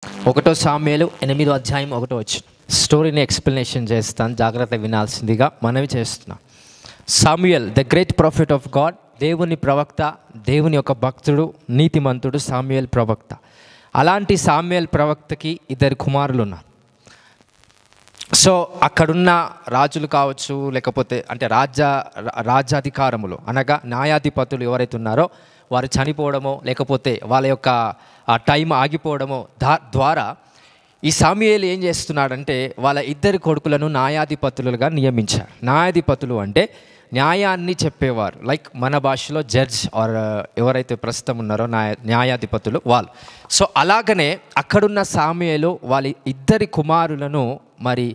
ఒకటో సామ్యుయేలు 8వ అధ్యాయం 1వ వచనం. స్టోరీని ఎక్స్ప్లెనేషన్ చేస్తాను, జాగ్రత్త వినాల్సిందిగా మనవి చేస్తున్నాం. Samuel the great prophet of God, దేవుని ప్రవక్త, దేవుని యొక్క భక్తుడు, నీతిమంతుడు సామ్యుయేల్ ప్రవక్త. అలాంటి సామ్యుయేల్ ప్రవక్తకి 2 కుమారులు ఉన్నారు. సో అక్కడున్న రాజులు కావచ్చు, లేకపోతే అంటే రాజ్యాధికారములు అనగా న్యాయాధిపతులు ఎవరైతే ఉన్నారో వారు చనిపోవడమో లేకపోతే వాళ్ళ యొక్క టైం ఆగిపోవడమో ద్వారా ఈ సామ్యుయేలు ఏం చేస్తున్నాడంటే వాళ్ళ 2 కొడుకులను న్యాయాధిపతులుగా నియమించారు. న్యాయాధిపతులు అంటే న్యాయాన్ని చెప్పేవారు, లైక్ మన భాషలో జడ్జ్ ఆర్ ఎవరైతే ప్రస్తుతం ఉన్నారో న్యాయాధిపతులు వాళ్ళు. సో అలాగనే అక్కడున్న సామ్యుయేలు వాళ్ళ 2 కుమారులను మరి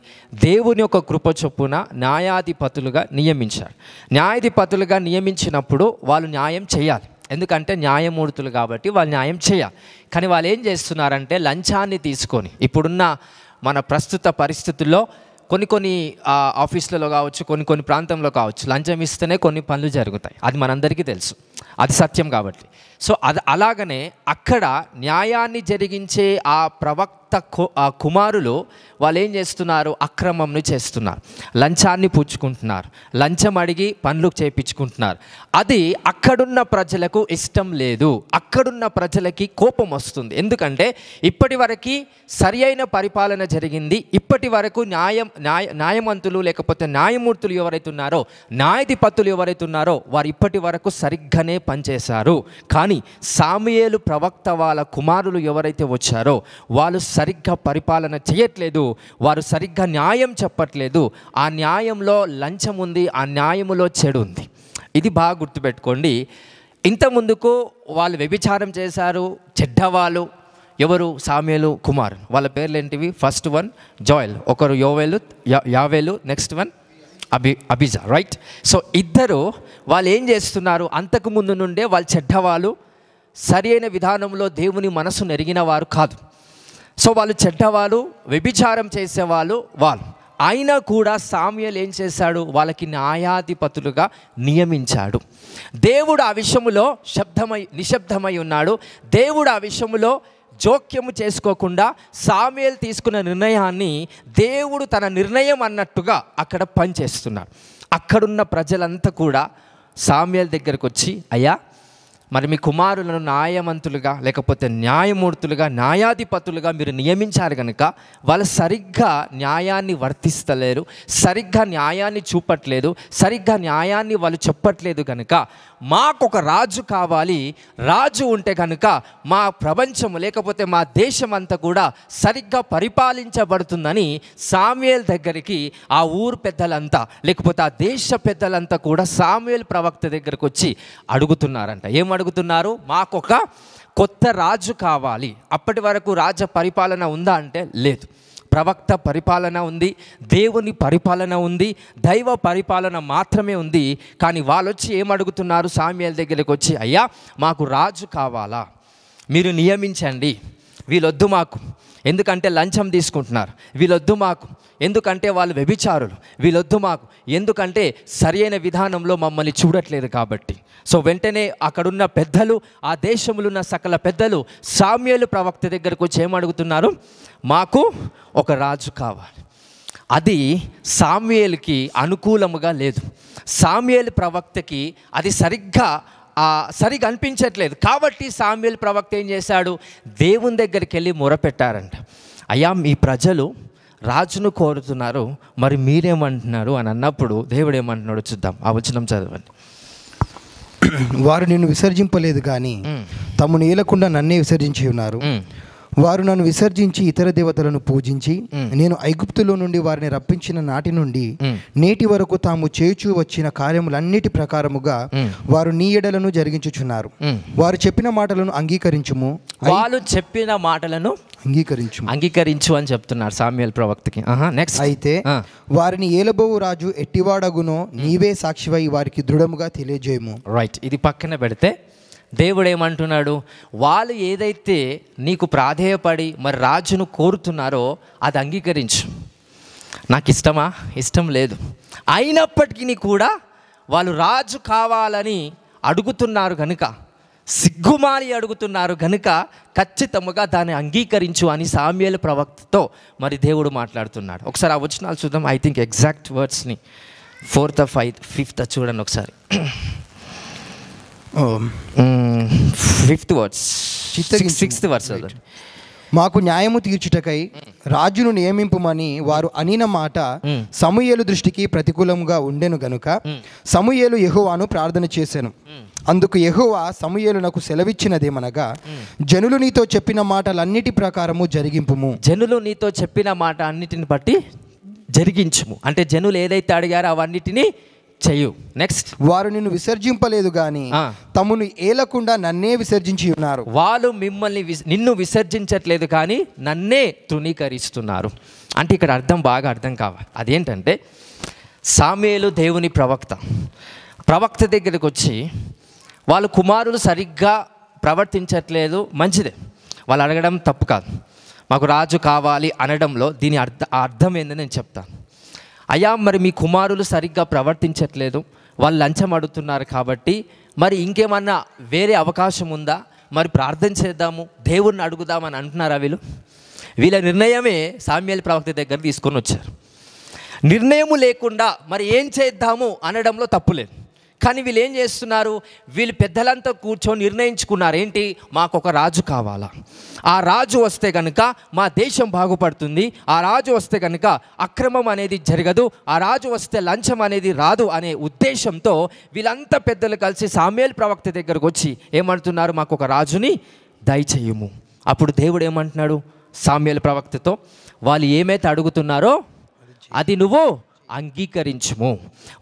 దేవుని యొక్క కృప చొప్పున న్యాయాధిపతులుగా నియమించారు. న్యాయాధిపతులుగా నియమించినప్పుడు వాళ్ళు న్యాయం చేయాలి, ఎందుకంటే న్యాయమూర్తులు కాబట్టి వాళ్ళు న్యాయం చేయాలి. కానీ వాళ్ళు ఏం చేస్తున్నారంటే లంచాన్ని తీసుకొని, ఇప్పుడున్న మన ప్రస్తుత పరిస్థితుల్లో కొన్ని ఆఫీసులలో కావచ్చు, కొన్ని ప్రాంతంలో కావచ్చు, లంచం ఇస్తేనే కొన్ని పనులు జరుగుతాయి. అది మనందరికీ తెలుసు, అది సత్యం కాబట్టి. సో అలాగనే అక్కడ న్యాయాన్ని జరిగించే ఆ ప్రవక్త కుమారులు వాళ్ళు ఏం చేస్తున్నారు, అక్రమంను చేస్తున్నారు, లంచాన్ని పుచ్చుకుంటున్నారు, లంచం అడిగి పనులు చేయించుకుంటున్నారు. అది అక్కడున్న ప్రజలకు ఇష్టం లేదు, అక్కడున్న ప్రజలకి కోపం వస్తుంది. ఎందుకంటే ఇప్పటి వరకు సరి అయిన పరిపాలన జరిగింది, ఇప్పటి వరకు న్యాయమంతులు లేకపోతే న్యాయమూర్తులు ఎవరైతే ఉన్నారో, న్యాయాధిపతులు ఎవరైతే ఉన్నారో వారు ఇప్పటి వరకు సరిగ్గానే పనిచేశారు. కానీ సామ్యుయేలు ప్రవక్త వాళ్ళ కుమారులు ఎవరైతే వచ్చారో వాళ్ళు సరిగ్గా పరిపాలన చేయట్లేదు, వారు సరిగ్గా న్యాయం చెప్పట్లేదు. ఆ న్యాయంలో లంచం ఉంది, ఆ న్యాయములో చెడు ఉంది. ఇది బాగా గుర్తుపెట్టుకోండి. ఇంత ముందుకు వాళ్ళు వ్యభిచారం చేశారు, చెడ్డవాళ్ళు. ఎవరు? సామ్యుయేలు కుమారు. వాళ్ళ పేర్లు ఏంటివి? ఫస్ట్ వన్ జోయల్, ఒకరు యావేలు, నెక్స్ట్ వన్ అబిజా, రైట్? సో 2 వాళ్ళు ఏం చేస్తున్నారు, అంతకుముందు నుండే వాళ్ళు చెడ్డవాళ్ళు, సరి అయిన విధానంలో దేవుని మనసును ఎరిగిన వారు కాదు. సో వాళ్ళు చెడ్డవాళ్ళు, వ్యభిచారం చేసేవాళ్ళు వాళ్ళు. అయినా కూడా సామ్యుయేలు ఏం చేశాడు, వాళ్ళకి న్యాయాధిపతులుగా నియమించాడు. దేవుడు ఆ విషయంలో నిశ్శబ్దమై ఉన్నాడు. దేవుడు ఆ విషయంలో జోక్యము చేసుకోకుండా సామ్యుయేలు తీసుకున్న నిర్ణయాన్ని దేవుడు తన నిర్ణయం అన్నట్టుగా అక్కడ పనిచేస్తున్నాడు. అక్కడున్న ప్రజలంతా కూడా సామ్యుయేలు దగ్గరకు వచ్చి, అయ్యా మరి మీ కుమారులను న్యాయవంతులుగా లేకపోతే న్యాయమూర్తులుగా న్యాయాధిపతులుగా మీరు నియమించారు కనుక వాళ్ళు సరిగ్గా న్యాయాన్ని వర్తిస్తలేరు, సరిగ్గా న్యాయాన్ని చూపట్లేదు, సరిగ్గా న్యాయాన్ని వాళ్ళు చెప్పట్లేదు కనుక మాకొక రాజు కావాలి. రాజు ఉంటే కనుక మా ప్రపంచము లేకపోతే మా దేశం అంతా కూడా సరిగ్గా పరిపాలించబడుతుందని సామ్యుయేలు దగ్గరికి ఆ ఊరు పెద్దలంతా లేకపోతే ఆ దేశ పెద్దలంతా కూడా సామ్యుయేలు ప్రవక్త దగ్గరకు వచ్చి అడుగుతున్నారంట. ఏం అడుగుతున్నారు? మాకొక కొత్త రాజు కావాలి. అప్పటి వరకు రాజ పరిపాలన ఉందా అంటే లేదు, ప్రవక్త పరిపాలన ఉంది, దేవుని పరిపాలన ఉంది, దైవ పరిపాలన మాత్రమే ఉంది. కానీ వాళ్ళు వచ్చి ఏమడుగుతున్నారు, సామ్యుయేలు దగ్గరికి వచ్చి, అయ్యా మాకు రాజు కావాలా, మీరు నియమించండి. వీళ్ళొద్దు మాకు, ఎందుకంటే లంచం తీసుకుంటున్నారు. వీళ్ళొద్దు మాకు, ఎందుకంటే వాళ్ళు వ్యభిచారులు. వీళ్ళొద్దు మాకు, ఎందుకంటే సరి అయిన విధానంలో మమ్మల్ని చూడట్లేదు కాబట్టి. సో వెంటనే అక్కడున్న పెద్దలు, ఆ దేశంలో ఉన్న సకల పెద్దలు సామ్యుయేలు ప్రవక్త దగ్గరకు వచ్చి ఏమడుగుతున్నారు, మాకు ఒక రాజు కావాలి. అది సామ్యుయేలుకి అనుకూలముగా లేదు, సామ్యుయేలు ప్రవక్తకి అది సరిగ్గా అనిపించట్లేదు. కాబట్టి సామ్యుయేలు ప్రవక్త ఏం చేశాడు, దేవుని దగ్గరికి వెళ్ళి మొరపెట్టారంట. అయ్యా మీ ప్రజలు రాజును కోరుతున్నారు, మరి మీరేమంటున్నారు అని అన్నప్పుడు దేవుడు ఏమంటున్నాడు చూద్దాం. ఆ వచనం చదవండి. వారు నిన్ను విసర్జింపలేదు కానీ తమను ఏలకుండా నన్నే విసర్జించి ఉన్నారు. వారు నన్ను విసర్జించి ఇతర దేవతలను పూజించి నేను ఐగుప్తులో నుండి వారిని రప్పించిన నాటి నుండి నేటి వరకు తాము చేయుచూ వచ్చిన కార్యములన్నిటి ప్రకారముగా వారు నీ ఎడలను జరిగించుచున్నారు. వారు చెప్పిన మాటలను అంగీకరించుము, వాళ్ళు చెప్పిన మాటలను అంగీకరించు అని చెప్తున్నారు సామ్యుయేలు ప్రవక్తకి. నెక్స్ట్, అయితే వారిని ఏలబోవు రాజు ఎట్టివాడగునో నీవే సాక్షివై వారికి దృఢముగా తెలియజేయము. రైట్, ఇది పక్కన పెడితే దేవుడు ఏమంటున్నాడు, వాళ్ళు ఏదైతే నీకు ప్రాధేయపడి మరి రాజును కోరుతున్నారో అది అంగీకరించు. నాకు ఇష్టమా? ఇష్టం లేదు. అయినప్పటికీ కూడా వాళ్ళు రాజు కావాలని అడుగుతున్నారు కనుక సిగ్గుమాలి అడుగుతున్నారు గనుక ఖచ్చితంగా దాన్ని అంగీకరించు అని సామ్యుయేలు ప్రవక్తతో మరి దేవుడు మాట్లాడుతున్నాడు. ఒకసారి ఆ వచనాలు చూద్దాం. I think exact వర్డ్స్ని 4th 5th చూడండి ఒకసారి. 5th words, 6th words. మాకు న్యాయము తీర్చుటకై రాజును నియమింపుమని వారు అనిన మాట సమూయేలు దృష్టికి ప్రతికూలంగా ఉండెను గనుక సమూయేలు యెహోవాను ప్రార్థన చేశాను. అందుకు యెహోవా సమూయేలునకు సెలవిచ్చినదేమనగా, జనులు నీతో చెప్పిన మాటలన్నిటి ప్రకారము జరిగింపుము. జనులు నీతో చెప్పిన మాట అన్నిటిని బట్టి జరిగించుము. అంటే జనులు ఏదైతే అడిగారో అవన్నిటినీ చెయ్యు. నెక్స్ట్, వారు నిన్ను విసర్జింపలేదు గాని తమను ఏలకుండా నన్నే విసర్జించి ఉన్నారు. వాళ్ళు నిన్ను విసర్జించట్లేదు కానీ నన్నే తృణీకరిస్తున్నారు. అంటే ఇక్కడ బాగా అర్థం కావాలి. అదేంటంటే సామ్యుయేలు దేవుని ప్రవక్త దగ్గరికి వచ్చి వాళ్ళ కుమారులు సరిగ్గా ప్రవర్తించట్లేదు, మంచిదే, వాళ్ళు అడగడం తప్పు కాదు. మాకు రాజు కావాలి అనడంలో దీని అర్థం ఏందని నేను చెప్తాను. అయ్యా, మరి మీ కుమారులు సరిగ్గా ప్రవర్తించట్లేదు, వాళ్ళు లంచం అడుగుతున్నారు కాబట్టి మరి ఇంకేమన్నా వేరే అవకాశం ఉందా, మరి ప్రార్థన చేద్దాము, దేవుణ్ణి అడుగుదామని అంటున్నారా? వీళ్ళ నిర్ణయమే సామ్యుయేలు ప్రవక్త దగ్గర తీసుకొని వచ్చారు. నిర్ణయం లేకుండా మరి ఏం చేద్దాము అనడంలో తప్పులేదు. కానీ వీళ్ళు ఏం చేస్తున్నారు? వీళ్ళు పెద్దలంతా కూర్చొని నిర్ణయించుకున్నారు, ఏంటి, మాకు ఒక రాజు కావాలా, ఆ రాజు వస్తే కనుక మా దేశం బాగుపడుతుంది, ఆ రాజు వస్తే కనుక అక్రమం అనేది జరగదు, ఆ రాజు వస్తే లంచం అనేది రాదు అనే ఉద్దేశంతో వీళ్ళంతా పెద్దలు కలిసి సామ్యుయేలు ప్రవక్త దగ్గరకు వచ్చి ఏమంటున్నారు, మాకు ఒక రాజుని దయచేయుము. అప్పుడు దేవుడు ఏమంటున్నాడు సామ్యుయేలు ప్రవక్తతో, వాళ్ళు ఏమైతే అడుగుతున్నారో అది నువ్వు అంగీకరించుము,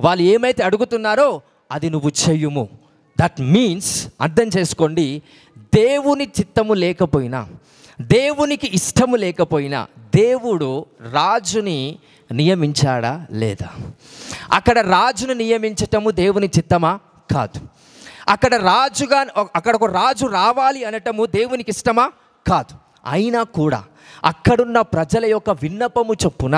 వాళ్ళు ఏమైతే అడుగుతున్నారో అది నువ్వు చెయ్యుము. దట్ మీన్స్, అర్థం చేసుకోండి, దేవుని చిత్తము లేకపోయినా, దేవునికి ఇష్టము లేకపోయినా దేవుడు రాజుని నియమించాడా లేదా? అక్కడ రాజును నియమించటము దేవుని చిత్తమా? కాదు. అక్కడ ఒక రాజు రావాలి అనటము దేవునికి ఇష్టమా? కాదు. అయినా కూడా అక్కడున్న ప్రజల యొక్క విన్నపము చొప్పున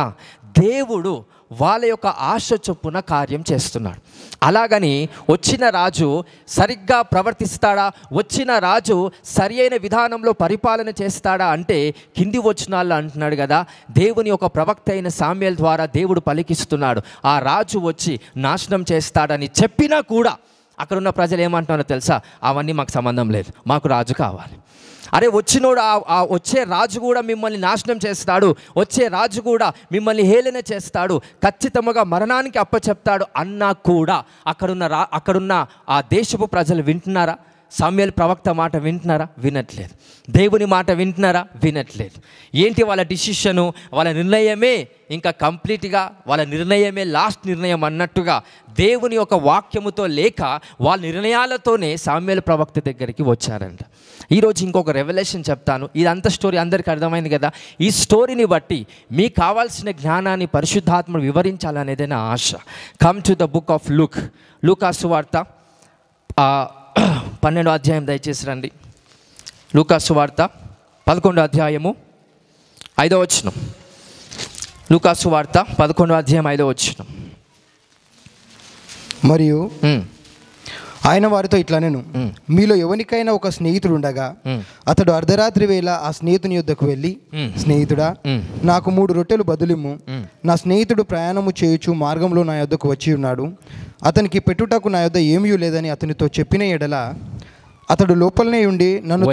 దేవుడు వాళ్ళ యొక్క ఆశ చొప్పున కార్యం చేస్తున్నాడు. అలాగని వచ్చిన రాజు సరిగ్గా ప్రవర్తిస్తాడా, వచ్చిన రాజు సరి అయిన విధానంలో పరిపాలన చేస్తాడా అంటే కింది వచనాల్లో అంటున్నాడు కదా, దేవుని ఒక ప్రవక్త అయిన సామ్యుయేలు ద్వారా దేవుడు పలికిస్తున్నాడు, ఆ రాజు వచ్చి నాశనం చేస్తాడని చెప్పినా కూడా అక్కడున్న ప్రజలు ఏమంటున్నారో తెలుసా, అవన్నీ మాకు సంబంధం లేదు, మాకు రాజు కావాలి. అరే, వచ్చినోడు వచ్చే రాజు కూడా మిమ్మల్ని నాశనం చేస్తాడు, వచ్చే రాజు కూడా మిమ్మల్ని హేళన చేస్తాడు, ఖచ్చితంగా మరణానికి అప్పచెప్తాడు అన్నా కూడా అక్కడున్న ఆ దేశపు ప్రజలు వింటున్నారా? సామ్యుయేలు ప్రవక్త మాట వింటున్నారా? వినట్లేదు. దేవుని మాట వింటున్నారా? వినట్లేదు. ఏంటి వాళ్ళ డిసిషను? వాళ్ళ నిర్ణయమే ఇంకా కంప్లీట్గా వాళ్ళ నిర్ణయమే లాస్ట్ నిర్ణయం అన్నట్టుగా దేవుని యొక్క వాక్యముతో లేక వాళ్ళ నిర్ణయాలతోనే సామ్యుయేలు ప్రవక్త దగ్గరికి వచ్చారంట. ఈరోజు ఇంకొక రెవల్యూషన్ చెప్తాను. ఇదంతా స్టోరీ అందరికీ అర్థమైంది కదా. ఈ స్టోరీని బట్టి మీకు కావాల్సిన జ్ఞానాన్ని పరిశుద్ధాత్మ వివరించాలనేదే నా ఆశ. Come to the book of లూకా సువార్త 12వ అధ్యాయం దయచేసి రండి. లూకా సువార్త 11వ అధ్యాయము 5వ వచనం. లూకా సువార్త 11వ అధ్యాయం 5వ వచనం. మరియు ఆయన వారితో ఇట్లా, నేను మీలో ఎవరికైనా ఒక స్నేహితుడు ఉండగా అతడు అర్ధరాత్రి వేళ ఆ స్నేహితుని యొద్దకు వెళ్ళి, స్నేహితుడా, నాకు 3 రొట్టెలు బదులిమ్ము, నా స్నేహితుడు ప్రయాణము చేయుచు మార్గంలో నా యొద్దకు వచ్చి ఉన్నాడు, అతనికి పెట్టుటకు నా యొద్ద ఏమీ లేదని అతనితో చెప్పిన ఎడల అతడు లోపలనే ఉండి నన్ను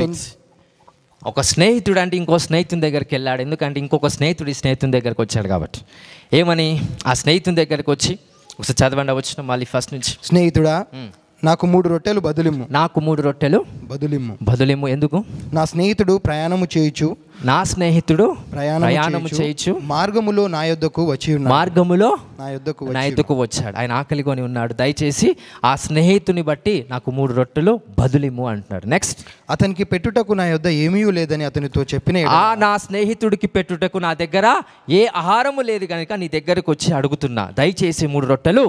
ఒక స్నేహితుడు అంటే ఇంకో స్నేహితుని దగ్గరికి వెళ్ళాడు. ఎందుకంటే ఇంకొక స్నేహితుడు స్నేహితుని దగ్గరికి వచ్చాడు కాబట్టి. ఏమని ఆ స్నేహితుని దగ్గరికి వచ్చి ఒకసారి చదవండి వచ్చిన మళ్ళీ ఫస్ట్ నుంచి. స్నేహితుడా, నాకు 3 రొట్టెలు బదులిమ్ము. నాకు 3 రొట్టెలు బదులిమ్ము. ఎందుకు? నా స్నేహితుడు ప్రయాణము చేయుచు మార్గములో నా యొద్దకు వచ్చాడు. ఆయన ఆకలికొని ఉన్నాడు, దయచేసి ఆ స్నేహితుని బట్టి నాకు 3 రొట్టెలు బదులిమ్ము అంటున్నాడు. నెక్స్ట్, అతనికి పెట్టుటకు నా యొద్ద ఏమీ లేదని అతనితో చెప్పిన నా స్నేహితుడికి పెట్టుటకు నా దగ్గర ఏ ఆహారము లేదు కనుక నీ దగ్గరకు వచ్చి అడుగుతున్నా, దయచేసి 3 రొట్టెలు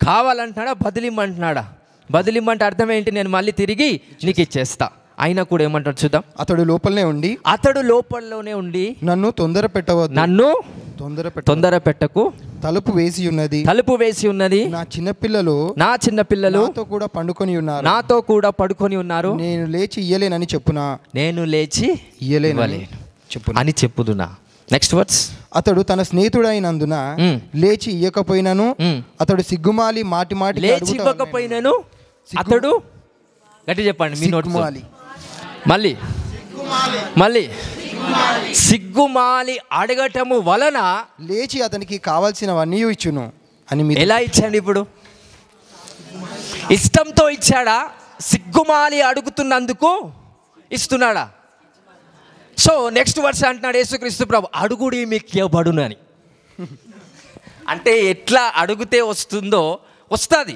కావాలంటున్నాడా, బదులిమ్మంటున్నాడా? బదులిమ్మంటే అర్థం ఏంటి? నేను మళ్ళీ తిరిగి నీకు ఇచ్చేస్తా. అయినా కూడా ఏమంటాడు చూద్దాం. అతడు లోపలలోనే ఉండి నన్ను తొందర పెట్టకు, తలుపు వేసి ఉన్నది, తలుపు వేసి ఉన్నది. నా చిన్నపిల్లలు నాతో కూడా పడుకొని ఉన్నారు. నేను లేచి ఇయ్యలేనని చెప్పునా, నేను లేచి ఇయ్యలేనని అని చెప్పుదునా. Next words. అతడు తన స్నేహితుడైనందున లేచి ఇయ్యకపోయినను అతడు సిగ్గుమాలి మాటి లేచి ఇవ్వకపోయినను అతడు, గట్టి చెప్పండి మీ నోట్. మళ్ళీ సిగ్గుమాలి అడగటము వలన లేచి అతనికి కావాల్సినవన్నీ ఇచ్చును అని. ఎలా ఇచ్చాడు? ఇప్పుడు ఇష్టంతో ఇచ్చాడా? సిగ్గుమాలి అడుగుతున్నందుకు ఇస్తున్నాడా? సో నెక్స్ట్ వర్స్ అంటున్నాడు యేసుక్రీస్తు ప్రభు, అడుగుడి మీకు ఇవ్వబడును అని. అంటే ఎట్లా అడుగుతే వస్తుందో వస్తుంది.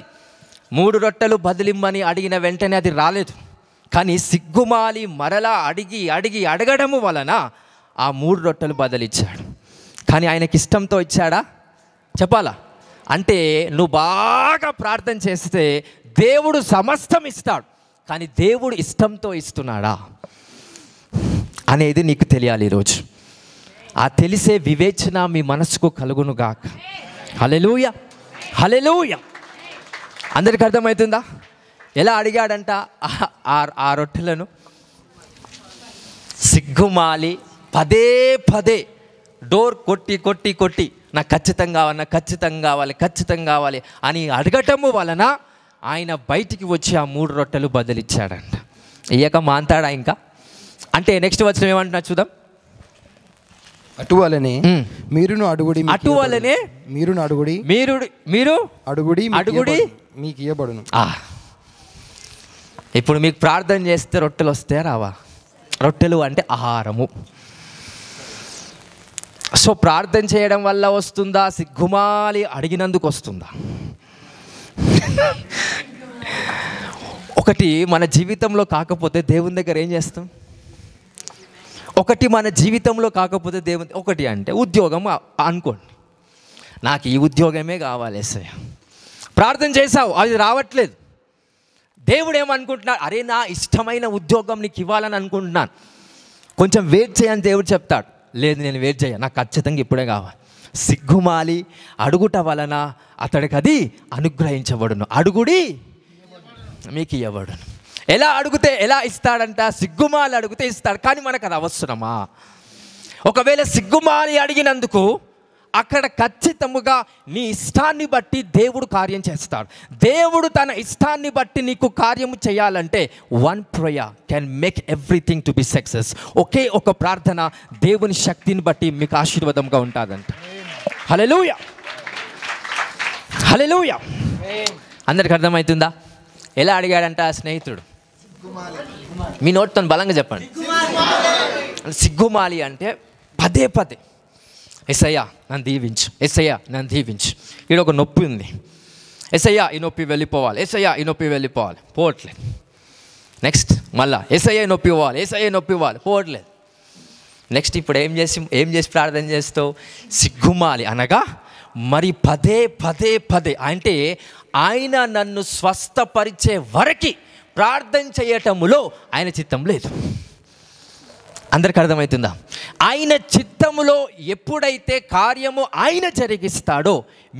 3 రొట్టెలు బదిలిమ్మని అడిగిన వెంటనే అది రాలేదు. కానీ సిగ్గుమాలి మరలా అడగడము వలన ఆ 3 రొట్టెలు బదిలిచ్చాడు. కానీ ఆయనకి ఇష్టంతో ఇచ్చాడా? చెప్పాలా? అంటే నువ్వు బాగా ప్రార్థన చేస్తే దేవుడు సమస్తం ఇస్తాడు. కానీ దేవుడు ఇష్టంతో ఇస్తున్నాడా అనేది నీకు తెలియాలి ఈరోజు. ఆ తెలిసే వివేచన మీ మనసుకు కలుగును గాక. హల్లెలూయా, హల్లెలూయా. అందరికి అర్థమవుతుందా? ఎలా అడిగాడంట ఆ రొట్టెలను? సిగ్గుమాలి పదే డోర్ కొట్టి నాకు ఖచ్చితంగా కావాలి అని అడగటము వలన ఆయన బయటికి వచ్చి ఆ 3 రొట్టెలు బదిలిచ్చాడంట. ఇయ్యక మాంతాడా ఇంకా? అంటే నెక్స్ట్ వచ్చిన ఏమంటున్నా చూద్దాం. అటువలనే మీరును అడుగుడి, మీరు అడుగుడి మీకు ఇవ్వబడును. ఇప్పుడు మీకు ప్రార్థన చేస్తే రొట్టెలు వస్తే రావా? రొట్టెలు అంటే ఆహారము. సో ప్రార్థన చేయడం వల్ల వస్తుందా? సిగ్గుమాలి అడిగినందుకు వస్తుందా? ఒకటి మన జీవితంలో కాకపోతే దేవుని దగ్గర ఏం చేస్తాం? మన జీవితంలో కాకపోతే దేవుని, ఒకటి అంటే ఉద్యోగం అనుకోండి. నాకు ఈ ఉద్యోగమే కావాలి యేసయ్య. ప్రార్థన చేసావు, అది రావట్లేదు. దేవుడు ఏమనుకుంటున్నాడు? అరే నా ఇష్టమైన ఉద్యోగం నీకు ఇవ్వాలని అనుకుంటున్నాను, కొంచెం వెయిట్ చేయని దేవుడు చెప్తాడు. లేదు, నేను వెయిట్ చేయను, నాకు ఖచ్చితంగా ఇప్పుడే కావాలి. సిగ్గుమాలి అడుగుట వలన అతడికి అది అనుగ్రహించబడును. అడుగుడి మీకు ఇవ్వబడును. ఎలా అడిగితే ఎలా ఇస్తాడంట? సిగ్గుమాలి అడిగితే ఇస్తాడు. కానీ మనకు అది అవసరమా? ఒకవేళ సిగ్గుమాలి అడిగినందుకు అక్కడ ఖచ్చితముగా నీ ఇష్టాన్ని బట్టి దేవుడు కార్యం చేస్తాడు. దేవుడు తన ఇష్టాన్ని బట్టి నీకు కార్యము చేయాలంటే 1 prayer can make everything to be success. ఒకే ఒక ప్రార్థన దేవుని శక్తిని బట్టి మీకు ఆశీర్వాదంగా ఉంటుందంట. హల్లెలూయా, హల్లెలూయా. అందరికి అర్థమవుతుందా? ఎలా అడిగాడంట ఆ స్నేహితుడు? మీ నోటితో బలంగా చెప్పండి. సిగ్గుమాలి అంటే పదే యేసయ్యా నన్ను దీవించు, యేసయ్యా నన్ను దీవించు. ఇక్కడ ఒక నొప్పి ఉంది, యేసయ్యా ఈ నొప్పి వెళ్ళిపోవాలి, యేసయ్యా ఈ నొప్పి వెళ్ళిపోవాలి, పోవట్లేదు. నెక్స్ట్ మళ్ళా యేసయ్యా నొప్పి ఇవ్వాలి, యేసయ్యా నొప్పి ఇవ్వాలి, పోవట్లేదు. నెక్స్ట్ ఇప్పుడు ఏం చేసి ప్రార్థన చేస్తావు? సిగ్గుమాలి అనగా మరి పదే అంటే ఆయన నన్ను స్వస్థపరిచే వరకు ప్రార్థన చేయటములో ఆయన చిత్తం లేదు. అందరికి అర్థమవుతుందా? ఆయన చిత్తములో ఎప్పుడైతే కార్యము ఆయన జరిగిస్తాడో,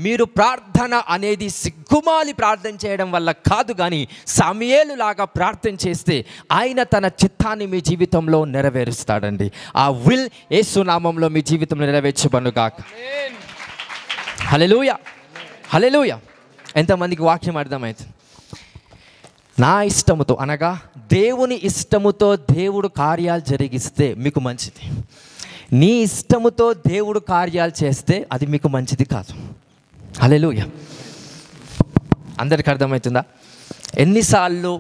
మీరు ప్రార్థన అనేది సిగ్గుమాలి ప్రార్థన చేయడం వల్ల కాదు, కానీ సమూయేలు లాగా ప్రార్థన చేస్తే ఆయన తన చిత్తాన్ని మీ జీవితంలో నెరవేరుస్తాడండి. ఆ విల్ యేసు నామములో మీ జీవితంలో నెరవేర్చబడుగాక. హల్లెలూయా, హల్లెలూయా. ఎంతమందికి వాక్యం అర్థమవుతుంది? నా ఇష్టముతో అనగా దేవుని ఇష్టముతో దేవుడు కార్యాలు జరిగిస్తే మీకు మంచిది. నీ ఇష్టముతో దేవుడు కార్యాలు చేస్తే అది మీకు మంచిది కాదు. హల్లెలూయా. అందరికి అర్థమవుతుందా? ఎన్నిసార్లు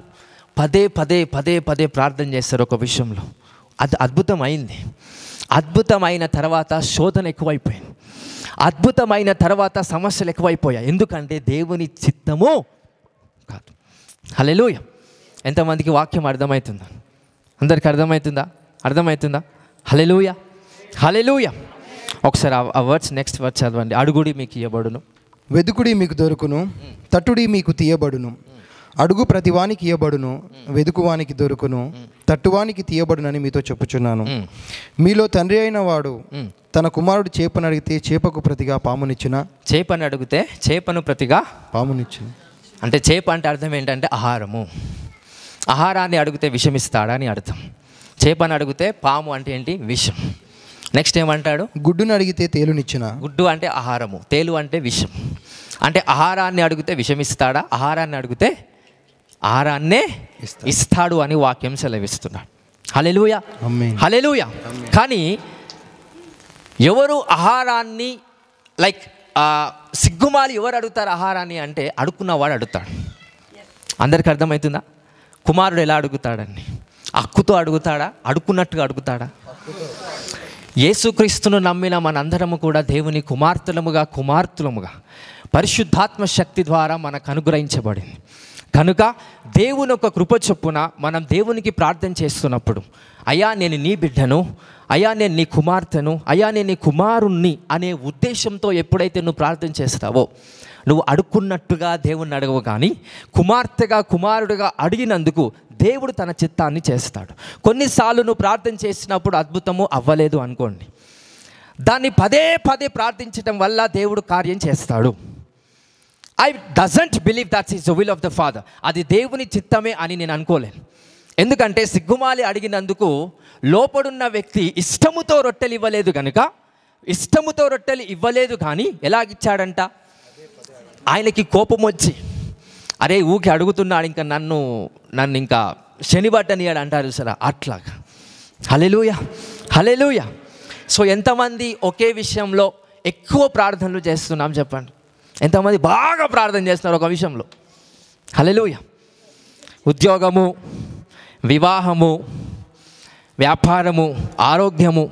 పదే ప్రార్థన చేస్తారు ఒక విషయంలో, అది అద్భుతమైంది. అద్భుతమైన తర్వాత శోధన ఎక్కువైపోయింది, అద్భుతమైన తర్వాత సమస్యలు ఎక్కువైపోయాయి. ఎందుకంటే దేవుని చిత్తము కాదు. హల్లెలూయా. ఎంతమందికి వాక్యం అర్థమవుతుందా? అందరికి అర్థమవుతుందా? హల్లెలూయా, హల్లెలూయా. ఒకసారి ఆ వర్డ్స్ నెక్స్ట్ వర్డ్స్ చదవండి. అడుగుడి మీకు ఇవ్వబడును, వెదుకుడి మీకు దొరుకును, తట్టుడి మీకు తీయబడును, అడుగు ప్రతివానికి ఇయ్యబడును, వెదుకువానికి దొరుకును, తట్టువానికి తీయబడునని మీతో చెప్పుచున్నాను. మీలో తండ్రి అయిన వాడు తన కుమారుడు చేపను అడిగితే చేపకు ప్రతిగా పామునిచ్చునా? చేపను అడిగితే చేపను ప్రతిగా పామునిచ్చును. అంటే చేప అంటే అర్థం ఏంటంటే ఆహారము. ఆహారాన్ని అడిగితే విషమిస్తాడా అని అర్థం. చేపను అడిగితే పాము అంటే ఏంటి? విషం. నెక్స్ట్ ఏమంటాడు? గుడ్డును అడిగితే తేలునిచ్చునా? గుడ్డు అంటే ఆహారము, తేలు అంటే విషం. అంటే ఆహారాన్ని అడిగితే విషమిస్తాడా? ఆహారాన్ని అడిగితే ఆహారాన్నే ఇస్తాడు అని వాక్యం సెలవిస్తున్నాడు. హల్లెలూయా, ఆమేన్, హల్లెలూయా. కానీ ఎవరు ఆహారాన్ని సిగ్గుమాలి ఎవరు అడుగుతారు ఆహారాన్ని అంటే అడుక్కున్నవాడు అడుగుతాడు. అందరికి అర్థమవుతుందా? కుమారుడు ఎలా అడుగుతాడని? హక్కుతో అడుగుతాడా? అడుక్కున్నట్టుగా అడుగుతాడా? యేసుక్రీస్తును నమ్మిన మనందరము కూడా దేవుని కుమార్తెలముగా పరిశుద్ధాత్మ శక్తి ద్వారా మనకు అనుగ్రహించబడింది. కనుక దేవుని ఒక కృప చొప్పున మనం దేవునికి ప్రార్థన చేస్తున్నప్పుడు, అయ్యా నేను నీ బిడ్డను, అయ్యా నేను నీ కుమార్తెను, అయ్యా నేను నీ కుమారుణ్ణి అనే ఉద్దేశంతో ఎప్పుడైతే నువ్వు ప్రార్థన చేస్తావో, నువ్వు అడుక్కున్నట్టుగా దేవుణ్ణి అడగవు, కానీ కుమార్తెగా కుమారుడుగా అడిగినందుకు దేవుడు తన చిత్తాన్ని చేస్తాడు. కొన్నిసార్లు నువ్వు ప్రార్థన చేసినప్పుడు అద్భుతము అవ్వలేదు అనుకోండి, దాన్ని పదే పదే ప్రార్థించడం వల్ల దేవుడు కార్యం చేస్తాడు. I doesn't believe that's is the will of the father. అది దేవుని చిత్తమే అని నేను అనుకోలేను. ఎందుకంటే సిగ్గుమాలి అడిగినందుకు లోపడున్న వ్యక్తి ఇష్టముతో రొట్టెలు ఇవ్వలేదు కనుక, ఇష్టముతో రొట్టెలు ఇవ్వలేదు కానీ ఎలాగిచ్చాడంట? ఆయనకి కోపం వచ్చి, అరే ఊకి అడుగుతున్నాడు, ఇంకా నన్ను ఇంకా శనిబట్టనియాడు అంటారు సరే, అట్లాగా. హల్లెలూయా, హల్లెలూయా. సో ఎంతమంది ఒకే విషయంలో ఎక్కువ ప్రార్థనలు చేస్తున్నాం చెప్పండి? ఎంతమంది బాగా ప్రార్థన చేస్తున్నారు ఒక విషయంలో? హల్లెలూయా. ఉద్యోగము, వివాహము, వ్యాపారము, ఆరోగ్యము.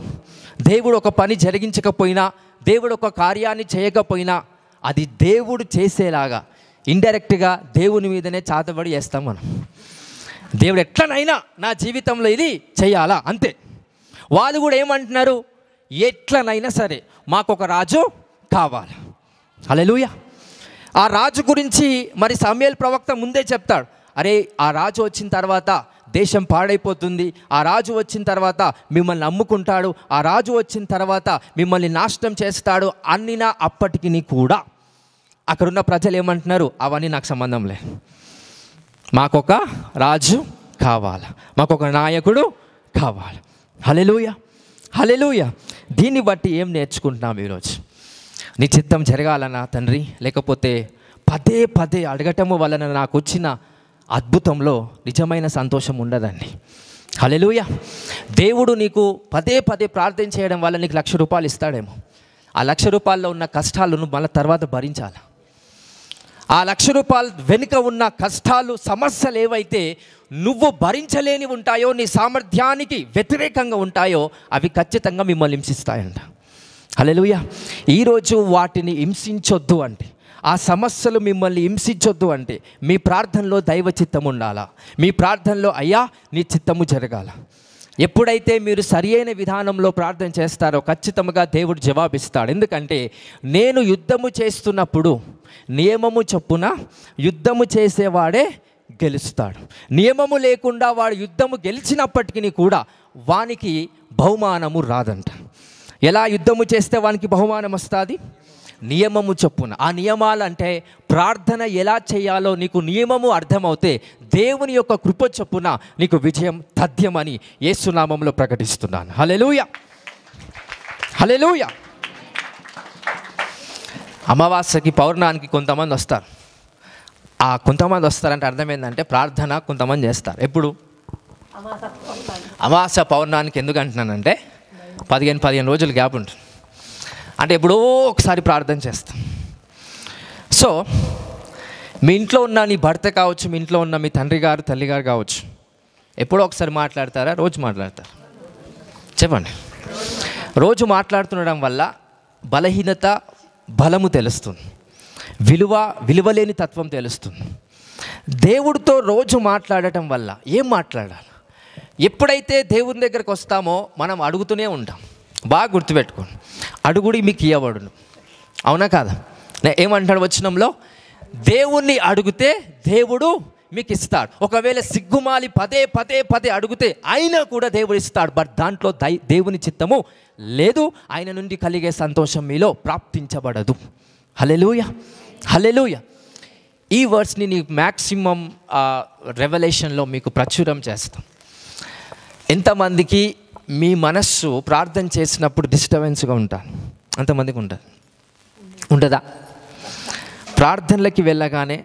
దేవుడు ఒక పని జరిగించకపోయినా, దేవుడు ఒక కార్యాన్ని చేయకపోయినా అది దేవుడు చేసేలాగా ఇండైరెక్ట్గా దేవుని మీదనే చాతబడి చేస్తాం మనం. దేవుడు ఎట్లనైనా నా జీవితంలో ఇది చేయాలా అంతే. వాళ్ళు కూడా ఏమంటున్నారు? ఎట్లనైనా సరే మాకొక రాజు కావాలి. హల్లెలూయా. ఆ రాజు గురించి మరి సమూయేలు ప్రవక్త ముందే చెప్తాడు, అరే ఆ రాజు వచ్చిన తర్వాత దేశం పాడైపోతుంది, ఆ రాజు వచ్చిన తర్వాత మిమ్మల్ని అమ్ముకుంటాడు, ఆ రాజు వచ్చిన తర్వాత మిమ్మల్ని నాశనం చేస్తాడు అన్నినా అప్పటికి కూడా అక్కడున్న ప్రజలు ఏమంటున్నారు? అవన్నీ నాకు సంబంధం లేదు, మాకొక రాజు కావాలి, మాకొక నాయకుడు కావాలి. హల్లెలూయా, హల్లెలూయా. దీన్ని బట్టి ఏం నేర్చుకుంటున్నాం ఈరోజు? నీ చిత్తం జరగాలన్నా తండ్రి, లేకపోతే పదే పదే అడగటము వలన నాకు వచ్చిన అద్భుతంలో నిజమైన సంతోషం ఉండదండి. హల్లెలూయా. దేవుడు నీకు పదే పదే ప్రార్థన చేయడం వల్ల నీకు 1,00,000 రూపాయలు ఇస్తాడేమో. ఆ 1,00,000 రూపాయల్లో ఉన్న కష్టాలను మళ్ళీ తర్వాత భరించాలి. ఆ 1,00,000 రూపాయలు వెనుక ఉన్న కష్టాలు, సమస్యలు ఏవైతే నువ్వు భరించలేని ఉంటాయో, నీ సామర్థ్యానికి వ్యతిరేకంగా ఉంటాయో, అవి ఖచ్చితంగా మిమ్మల్ని హింసిస్తాయంట. హల్లెలూయా. ఈరోజు వాటిని హింసించొద్దు అంటే, ఆ సమస్యలు మిమ్మల్ని హింసించొద్దు అంటే మీ ప్రార్థనలో దైవ చిత్తం ఉండాలా. మీ ప్రార్థనలో అయ్యా నీ చిత్తము జరగాల. ఎప్పుడైతే మీరు సరియైన విధానంలో ప్రార్థన చేస్తారో ఖచ్చితంగా దేవుడు జవాబిస్తాడు. ఎందుకంటే నేను యుద్ధము చేస్తున్నప్పుడు నియమము చొప్పున యుద్ధము చేసేవాడే గెలుస్తాడు. నియమము లేకుండా వాడు యుద్ధము గెలిచినప్పటికీ కూడా వానికి బహుమానము రాదంట. ఎలా యుద్ధము చేస్తే వానికి బహుమానం వస్తుంది? నియమము చొప్పున. ఆ నియమాలు అంటే ప్రార్థన ఎలా చేయాలో నీకు నియమము అర్థమవుతే దేవుని యొక్క కృప చొప్పున నీకు విజయం తథ్యమని యేసు నామములో ప్రకటిస్తున్నాను. హల్లెలూయా, హల్లెలూయా. అమావాస్యకి పౌర్ణానికి కొంతమంది వస్తారు. ఆ కొంతమంది వస్తారంటే అర్థం ఏంటంటే ప్రార్థన కొంతమంది చేస్తారు. ఎప్పుడు? అమావాస్య పౌర్ణానికి. ఎందుకు అంటున్నానంటే 15 రోజులు గ్యాప్ ఉంటుంది. అంటే ఎప్పుడో ఒకసారి ప్రార్థన చేస్తాం. సో మీ ఇంట్లో ఉన్న నీ భర్త కావచ్చు, మీ ఇంట్లో ఉన్న మీ తండ్రి గారు తల్లి గారు కావచ్చు, ఎప్పుడో ఒకసారి మాట్లాడతారా? రోజు మాట్లాడతారు? చెప్పండి. రోజు మాట్లాడుతుండడం వల్ల బలహీనత బలము తెలుస్తుంది, విలువలేని తత్వం తెలుస్తుంది. దేవుడితో రోజు మాట్లాడటం వల్ల ఏం మాట్లాడాలి? ఎప్పుడైతే దేవుని దగ్గరకు వస్తామో మనం అడుగుతూనే ఉంటాం. బాగా గుర్తుపెట్టుకోండి, అడుగుడి మీకు ఇవ్వబడును. అవునా కాదా? ఏమంటాడు వచనంలో? దేవుణ్ణి అడిగితే దేవుడు మీకు ఇస్తాడు. ఒకవేళ సిగ్గుమాలి పదే పదే పదే అడిగితే అయినా కూడా దేవుడు ఇస్తాడు. బట్ దాంట్లో దేవుని చిత్తము లేదు. ఆయన నుండి కలిగే సంతోషం మీలో ప్రాప్తించబడదు. హల్లెలూయా, హల్లెలూయా. ఈ వర్డ్స్ని నీకు మ్యాక్సిమం రెవల్యూషన్లో మీకు ప్రచురం చేస్తాం. ఎంతమందికి మీ మనస్సు ప్రార్థన చేసినప్పుడు డిస్టర్బెన్స్గా ఉంటారు? అంతమందికి ఉంటుంది, ఉంటుందా? ప్రార్థనలకి వెళ్ళగానే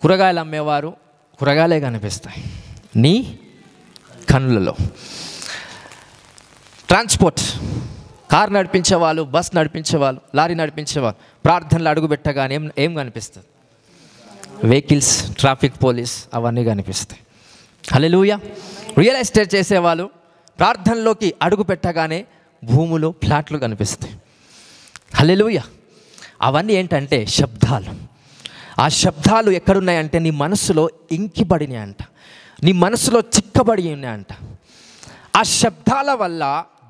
కూరగాయలు అమ్మేవారు కూరగాయలే కనిపిస్తాయి నీ కన్నులలో. ట్రాన్స్పోర్ట్, కార్ నడిపించేవాళ్ళు, బస్ నడిపించేవాళ్ళు, లారీ నడిపించేవాళ్ళు ప్రార్థనలు అడుగు పెట్టగానే ఏం కనిపిస్తుంది? వెహికల్స్, ట్రాఫిక్ పోలీస్ అవన్నీ కనిపిస్తాయి. హల్లెలూయా. రియల్ ఎస్టేట్ చేసేవాళ్ళు ప్రార్థనలోకి అడుగు పెట్టగానే భూములు, ఫ్లాట్లు కనిపిస్తాయి. హల్లెలూయా. అవన్నీ ఏంటంటే శబ్దాలు. ఆ శబ్దాలు ఎక్కడున్నాయంటే నీ మనసులో ఇంకిబడినాయంట, నీ మనసులో చిక్కబడి ఉన్నాయంట. ఆ శబ్దాల వల్ల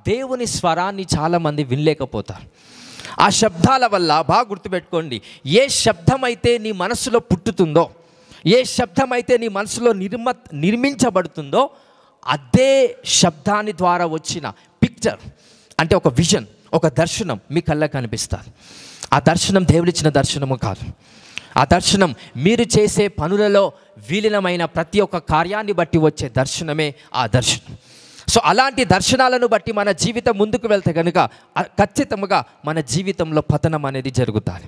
దేవుని స్వరాన్ని చాలామంది వినలేకపోతారు. ఆ శబ్దాల వల్ల బాగా గుర్తుపెట్టుకోండి, ఏ శబ్దమైతే నీ మనసులో పుట్టుతుందో, ఏ శబ్దమైతే నీ మనసులో నిర్మించబడుతుందో అదే శబ్దాన్ని ద్వారా వచ్చిన పిక్చర్ అంటే ఒక విజన్, ఒక దర్శనం మీ కళ్ళకు కనిపిస్తుంది. ఆ దర్శనం దేవుడిచ్చిన దర్శనము కాదు. ఆ దర్శనం మీరు చేసే పనులలో విలీనమైన ప్రతి ఒక్క కార్యాన్ని బట్టి వచ్చే దర్శనమే ఆ దర్శనం. సో అలాంటి దర్శనాలను బట్టి మన జీవితం ముందుకు వెళ్తే కనుక ఖచ్చితంగా మన జీవితంలో పతనం అనేది జరుగుతుంది.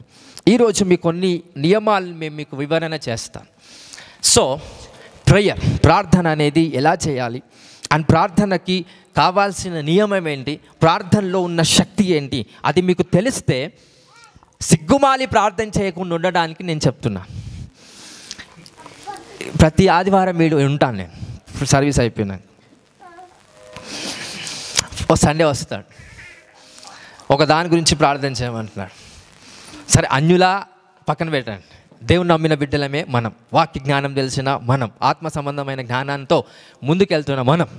ఈరోజు మీ కొన్ని నియమాలు మేము మీకు వివరణ చేస్తాను. సో ప్రేయర్, ప్రార్థన అనేది ఎలా చేయాలి అండ్ ప్రార్థనకి కావాల్సిన నియమం ఏంటి, ప్రార్థనలో ఉన్న శక్తి ఏంటి, అది మీకు తెలిస్తే సిగ్గుమాలి ప్రార్థన చేయకుండా ఉండడానికి నేను చెప్తున్నా. ప్రతి ఆదివారం మీరు ఉంటాను నేను, సర్వీస్ అయిపోయినాక ఓ సండే వస్తాడు, ఒక దాని గురించి ప్రార్థన చేయమంటున్నాడు. సరే, అన్యులా పక్కన పెట్టండి, దేవుని నమ్మిన బిడ్డలమే మనం, వాక్య జ్ఞానం తెలిసిన మనం, ఆత్మ సంబంధమైన జ్ఞానంతో ముందుకెళ్తున్న మనం,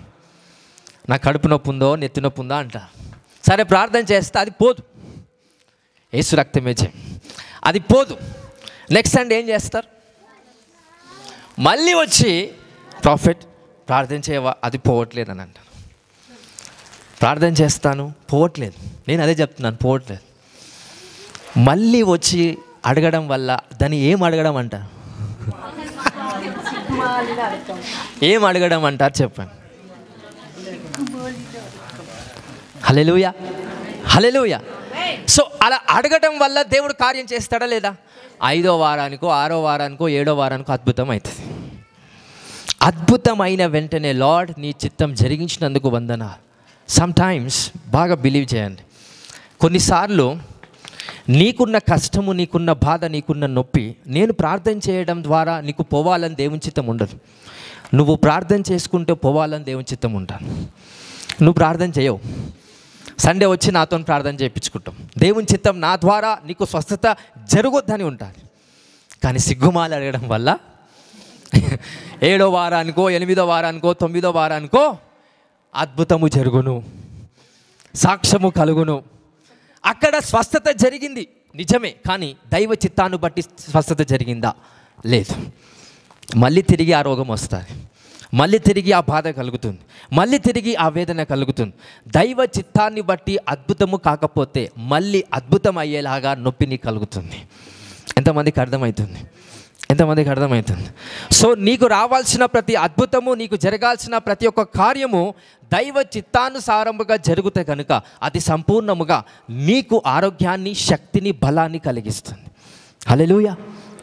నా కడుపు నొప్పి ఉందో నెత్తి నొప్పి ఉందో అంట. సరే ప్రార్థన చేస్తే అది పోదు, యేసు రక్తమే చేయి, అది పోదు. నెక్స్ట్ సండే ఏం చేస్తారు? మళ్ళీ వచ్చి ప్రాఫెట్ ప్రార్థన చేయవా, అది పోవట్లేదు అని అంటారు. ప్రార్థన చేస్తాను, పోవట్లేదు. నేను అదే చెప్తున్నాను, పోవట్లేదు. మళ్ళీ వచ్చి అడగడం వల్ల దాన్ని ఏం అడగడం అంటారు? ఏం అడగడం అంటారు చెప్పండి? హల్లెలూయా, హల్లెలూయా. సో అలా అడగడం వల్ల దేవుడు కార్యం చేస్తాడా లేదా? 5వ వారానికో 6వ వారానికో 7వ వారానికో అద్భుతం అవుతుంది. అద్భుతమైన వెంటనే లార్డ్ నీ చిత్తం జరిగించినందుకు వందనాలు. సమ్టైమ్స్ బాగా బిలీవ్ చేయండి, కొన్నిసార్లు నీకున్న కష్టము, నీకున్న బాధ, నీకున్న నొప్పి నేను ప్రార్థన చేయడం ద్వారా నీకు పోవాలని దేవుని చిత్తం ఉండదు. నువ్వు ప్రార్థన చేసుకుంటే పోవాలని దేవుని చిత్తం ఉంటాను. నువ్వు ప్రార్థన చేయవు, సండే వచ్చి నాతో ప్రార్థన చేయించుకుంటాం, దేవుని చిత్తం నా ద్వారా నీకు స్వస్థత జరగొద్దని ఉంటుంది. కానీ సిగ్గుమాలి అడగడం వల్ల 7వ వారానికో 8వ వారానికో 9వ వారానికో అద్భుతము జరుగును, సాక్ష్యము కలుగును. అక్కడ స్వస్థత జరిగింది నిజమే, కానీ దైవ చిత్తాన్ని బట్టి స్వస్థత జరిగిందా? లేదు. మళ్ళీ తిరిగి ఆ రోగం వస్తుంది, మళ్ళీ తిరిగి ఆ బాధ కలుగుతుంది, మళ్ళీ తిరిగి ఆ వేదన కలుగుతుంది. దైవ చిత్తాన్ని బట్టి అద్భుతము కాకపోతే మళ్ళీ అద్భుతం అయ్యేలాగా నొప్పిని కలుగుతుంది. ఎంతమందికి అర్థమవుతుంది? ఎంతమందికి అర్థమవుతుంది? సో నీకు రావాల్సిన ప్రతి అద్భుతము, నీకు జరగాల్సిన ప్రతి ఒక్క కార్యము దైవ చిత్తానుసారముగా జరుగుతే కనుక అది సంపూర్ణముగా నీకు ఆరోగ్యాన్ని, శక్తిని, బలాన్ని కలిగిస్తుంది. Hallelujah,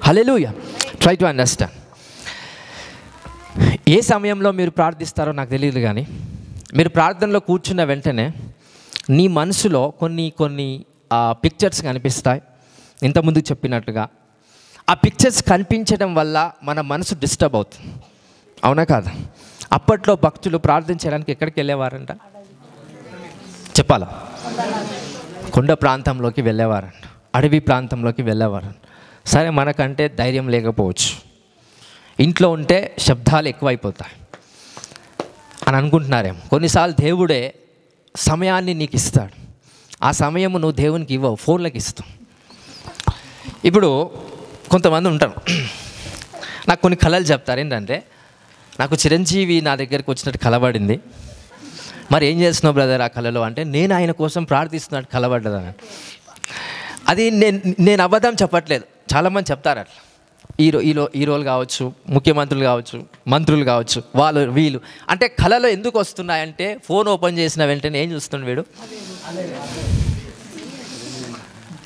hallelujah. Try to understand. ఏ సమయంలో మీరు ప్రార్థిస్తారో నాకు తెలియదు, కానీ మీరు ప్రార్థనలో కూర్చున్న వెంటనే నీ మనసులో కొన్ని పిక్చర్స్ కనిపిస్తాయి. ఇంతకుముందు చెప్పినట్టుగా ఆ పిక్చర్స్ కనిపించడం వల్ల మన మనసు డిస్టర్బ్ అవుతుంది, అవునా కాదా? అప్పట్లో భక్తులు ప్రార్థన చేయడానికి ఎక్కడికి వెళ్ళేవారంట చెప్పాలా? కొండ ప్రాంతంలోకి వెళ్ళేవారంట, అడవి ప్రాంతంలోకి వెళ్ళేవారంట. సరే, మనకంటే ధైర్యం లేకపోవచ్చు, ఇంట్లో ఉంటే శబ్దాలు ఎక్కువైపోతాయి అని అనుకుంటున్నారేమో. కొన్నిసార్లు దేవుడే సమయాన్ని నీకు ఇస్తాడు, ఆ సమయము నువ్వు దేవునికి ఇవ్వవు, ఫోన్లకు ఇస్తావు. ఇప్పుడు కొంతమంది ఉంటారు, నాకు కొన్ని కళలు చెప్తారు. ఏంటంటే నాకు చిరంజీవి నా దగ్గరికి వచ్చినట్టు కలబడింది. మరి ఏం చేస్తున్నావు బ్రదర్ ఆ కళలో అంటే, నేను ఆయన కోసం ప్రార్థిస్తున్నట్టు కలబడ్డదని. అది నేను అబద్ధం చెప్పట్లేదు, చాలామంది చెప్తారు అట్లా. హీరోలు కావచ్చు, ముఖ్యమంత్రులు కావచ్చు, మంత్రులు కావచ్చు, వీళ్ళు అంటే కళలో ఎందుకు వస్తున్నాయంటే, ఫోన్ ఓపెన్ చేసిన వెంటనే ఏం చూస్తున్నాడు వీడు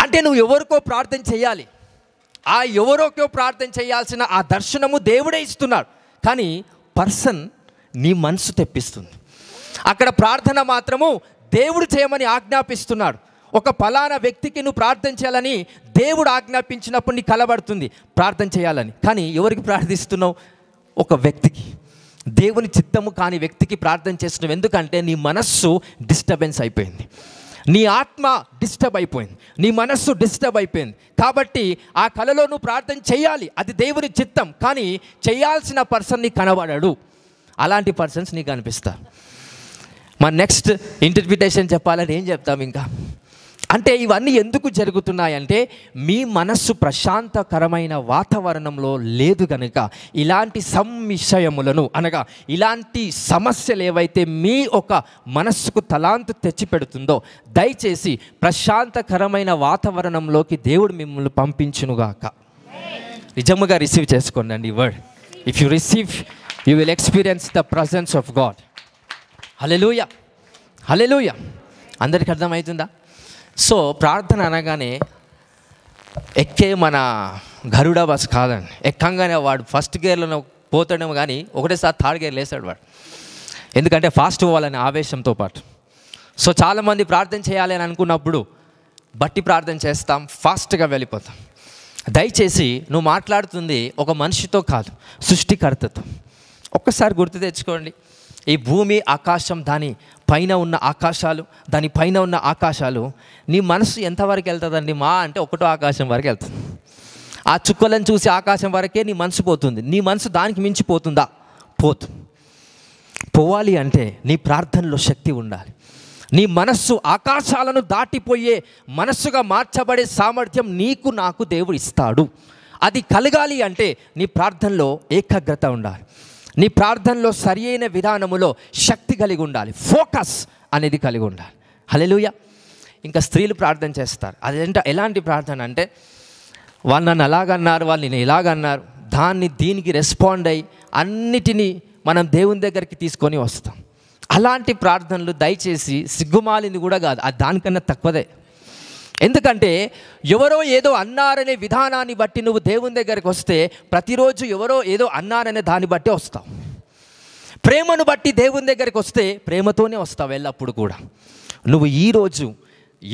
అంటే, నువ్వు ఎవరికో ప్రార్థన చేయాలి. ఆ ఎవరికో ప్రార్థన చేయాల్సిన ఆ దర్శనము దేవుడే ఇస్తున్నాడు. కానీ పర్సన్ నీ మనసు తెప్పిస్తుంది. అక్కడ ప్రార్థన మాత్రము దేవుడు చేయమని ఆజ్ఞాపిస్తున్నాడు. ఒక ఫలానా వ్యక్తికి నువ్వు ప్రార్థన చేయాలని దేవుడు ఆజ్ఞాపించినప్పుడు నీకు కలబడుతుంది ప్రార్థన చేయాలని. కానీ ఎవరికి ప్రార్థిస్తున్నావు? ఒక వ్యక్తికి, దేవుని చిత్తము కాని వ్యక్తికి ప్రార్థన చేస్తున్నావు. ఎందుకంటే నీ మనస్సు డిస్టర్బెన్స్ అయిపోయింది, నీ ఆత్మ డిస్టర్బ్ అయిపోయింది, నీ మనస్సు డిస్టర్బ్ అయిపోయింది. కాబట్టి ఆ కళలో నువ్వు ప్రార్థన చేయాలి, అది దేవుని చిత్తం. కానీ చేయాల్సిన పర్సన్ నీకు కనబడాడు. అలాంటి పర్సన్స్ నీకు కనిపిస్తారు. మా నెక్స్ట్ ఇంటర్ప్రిటేషన్ చెప్పాలని ఏం చెప్తాం ఇంకా అంటే, ఇవన్నీ ఎందుకు జరుగుతున్నాయంటే, మీ మనస్సు ప్రశాంతకరమైన వాతావరణంలో లేదు కనుక ఇలాంటి విషయములను అనగా ఇలాంటి సమస్యలు ఏవైతే మీ ఒక మనస్సుకు తలాంతు తెచ్చిపెడుతుందో, దయచేసి ప్రశాంతకరమైన వాతావరణంలోకి దేవుడు మిమ్మల్ని పంపించునుగాక. నిజముగా రిసీవ్ చేసుకోండి అండి ఈ word. If you receive, you will experience the presence of God. Hallelujah, hallelujah. అందరికి అర్థమవుతుందా? సో ప్రార్థన అనగానే ఎక్కే మన గరుడ బస్ కాదండి. ఎక్కంగానే వాడు ఫస్ట్ గేర్లో పోతాడేమో కానీ ఒకటేసారి థర్డ్ గేర్ లేస్తాడు వాడు. ఎందుకంటే ఫాస్ట్ పోవాలనే ఆవేశంతో పాటు. సో చాలామంది ప్రార్థన చేయాలి అని అనుకున్నప్పుడు బట్టి ప్రార్థన చేస్తాం, ఫాస్ట్గా వెళ్ళిపోతాం. దయచేసి నువ్వు మాట్లాడుతుంది ఒక మనిషితో కాదు, సృష్టికర్తతో. ఒక్కసారి గుర్తు తెచ్చుకోండి. ఈ భూమి, ఆకాశం, దాని పైన ఉన్న ఆకాశాలు, దాని పైన ఉన్న ఆకాశాలు, నీ మనసు ఎంతవరకు వెళ్తుందండి? మా అంటే ఒకటో ఆకాశం వరకు వెళ్తుంది. ఆ చుక్కలను చూసి ఆకాశం వరకే నీ మనసు పోతుంది. నీ మనసు దానికి మించిపోతుందా? పోతుంది. పోవాలి అంటే నీ ప్రార్థనలో శక్తి ఉండాలి. నీ మనస్సు ఆకాశాలను దాటిపోయే మనస్సుగా మార్చబడే సామర్థ్యం నీకు నాకు దేవుడు ఇస్తాడు. అది కలగాలి అంటే నీ ప్రార్థనలో ఏకాగ్రత ఉండాలి. నీ ప్రార్థనలో సరి అయిన విధానములో శక్తి కలిగి ఉండాలి, ఫోకస్ అనేది కలిగి ఉండాలి. హల్లెలూయా. ఇంకా స్త్రీలు ప్రార్థన చేస్తారు. అదేంట ఎలాంటి ప్రార్థన అంటే, వాళ్ళు నన్ను అలాగన్నారు, వాళ్ళు నేను ఇలాగన్నారు, దీనికి రెస్పాండ్ అయ్యి అన్నిటినీ మనం దేవుని దగ్గరికి తీసుకొని వస్తాం. అలాంటి ప్రార్థనలు దయచేసి సిగ్గుమాలింది కూడా కాదు, అది దానికన్నా తక్కువదే. ఎందుకంటే ఎవరో ఏదో అన్నారనే విధానాన్ని బట్టి నువ్వు దేవుని దగ్గరికి వస్తే, ప్రతిరోజు ఎవరో ఏదో అన్నారనే దాన్ని బట్టి వస్తావు. ప్రేమను బట్టి దేవుని దగ్గరికి వస్తే ప్రేమతోనే వస్తావు ఎల్లప్పుడు కూడా. నువ్వు ఈరోజు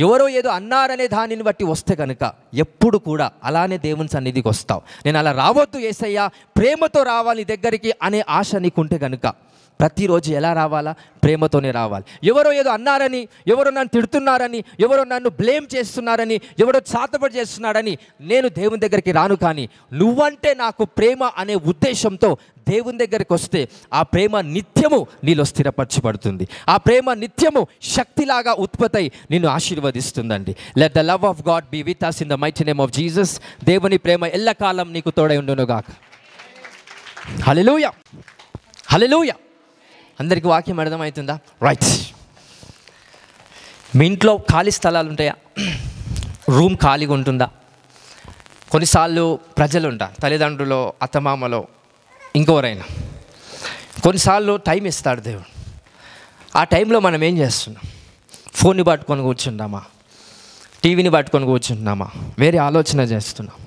ఎవరో ఏదో అన్నారనే దానిని బట్టి వస్తే కనుక ఎప్పుడు కూడా అలానే దేవుని సన్నిధికి వస్తావు. నేను అలా రావద్దు యేసయ్యా, ప్రేమతో రావాలి దగ్గరికి అనే ఆశ నీకుంటే కనుక ప్రతిరోజు ఎలా రావాలా? ప్రేమతోనే రావాలి. ఎవరో ఏదో అన్నారని, ఎవరో నన్ను తిడుతున్నారని, ఎవరో నన్ను బ్లేమ్ చేస్తున్నారని, ఎవరో చాతపడి చేస్తున్నాడని నేను దేవుని దగ్గరికి రాను. కానీ నువ్వంటే నాకు ప్రేమ అనే ఉద్దేశంతో దేవుని దగ్గరికి వస్తే ఆ ప్రేమ నిత్యము నీలో స్థిరపరచబడుతుంది. ఆ ప్రేమ నిత్యము శక్తిలాగా ఉత్పత్తి నిన్ను ఆశీర్వదిస్తుందండి. Let the love of God be with us in the mighty name of Jesus. దేవుని ప్రేమ ఎల్లకాలం నీకు తోడై ఉండునుగాక. హల్లెలూయా, హల్లెలూయా. అందరికీ వాక్యం అర్థమవుతుందా? రైట్. మీ ఇంట్లో ఖాళీ స్థలాలు ఉంటాయా? రూమ్ ఖాళీగా ఉంటుందా? కొన్నిసార్లు ప్రజలు ఉంటారు, తల్లిదండ్రులు, అత్తమామలో, ఇంకెవరైనా. కొన్నిసార్లు టైం ఇస్తాడు దేవుడు. ఆ టైంలో మనం ఏం చేస్తున్నాం? ఫోన్ని పట్టుకొని కూర్చుంటామా? టీవీని పట్టుకొని కూర్చుంటున్నామా? వేరే ఆలోచన చేస్తున్నాం?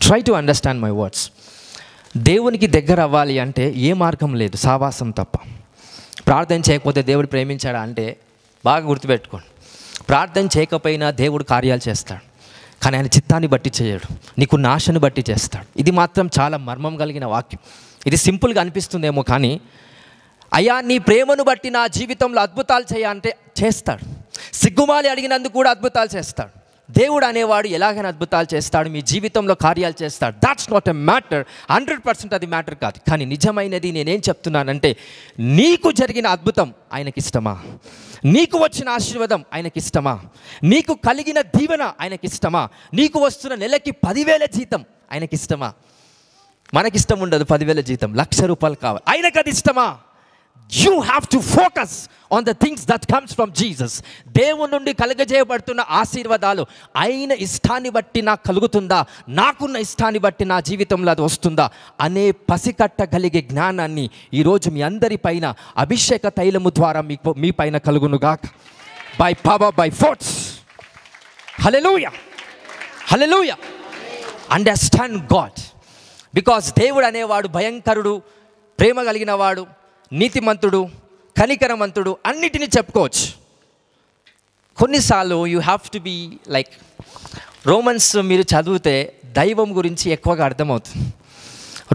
Try to understand my words. దేవునికి దగ్గర అవ్వాలి అంటే ఏ మార్గం లేదు, సావాసం తప్ప. ప్రార్థన చేయకపోతే దేవుడు ప్రేమించాడా అంటే బాగా గుర్తుపెట్టుకోండి. ప్రార్థన చేయకపోయినా దేవుడు కార్యాలు చేస్తాడు, కానీ ఆయన చిత్తాన్ని బట్టి చేయడు, నీకున్న ఆశను బట్టి చేస్తాడు. ఇది మాత్రం చాలా మర్మం కలిగిన వాక్యం. ఇది సింపుల్గా అనిపిస్తుందేమో, కానీ అయ్యా నీ ప్రేమను బట్టి నా జీవితంలో అద్భుతాలు చేయాలంటే చేస్తాడు. సిగ్గుమాలి అడిగినందుకు కూడా అద్భుతాలు చేస్తాడు. దేవుడు అనేవాడు ఎలాగైనా అద్భుతాలు చేస్తాడు, మీ జీవితంలో కార్యాలు చేస్తాడు. That's not a matter. 100% అది మ్యాటర్ కాదు. కానీ నిజమైనది నేనేం చెప్తున్నానంటే, నీకు జరిగిన అద్భుతం ఆయనకి ఇష్టమా? నీకు వచ్చిన ఆశీర్వాదం ఆయనకి ఇష్టమా? నీకు కలిగిన దీవెన ఆయనకి ఇష్టమా? నీకు వస్తున్న నెలకి 10,000 జీతం ఆయనకి ఇష్టమా? మనకిష్టం ఉండదు 10,000 జీతం, 1,00,000 రూపాయలు కావాలి. ఆయనకు అది ఇష్టమా? You have to focus on the things that comes from Jesus. దేవుని నుండి కలుగజేయబడుతున్న ఆశీర్వాదాలు ఆయన ఇష్టాన్ని బట్టి నాకు కలుగుతుందా, నాకున్న ఇష్టాన్ని బట్టి నా జీవితంలో అది వస్తుందా అనే పసికట్టగలిగే జ్ఞానాన్ని ఈరోజు మీ అందరి పైన అభిషేక తైలము ద్వారా మీ పైన కలుగునుగాక. By power, by force. Hallelujah, hallelujah. Understand God. Because దేవుడు అనేవాడు భయంకరుడు, ప్రేమ కలిగిన వాడు, నీతిమంతుడు, కనికరమంతుడు, అన్నిటినీ చెప్పుకోవచ్చు. కొన్నిసార్లు you have to be like Romans మీరు చదివితే దైవం గురించి ఎక్కువగా అర్థమవుతుంది.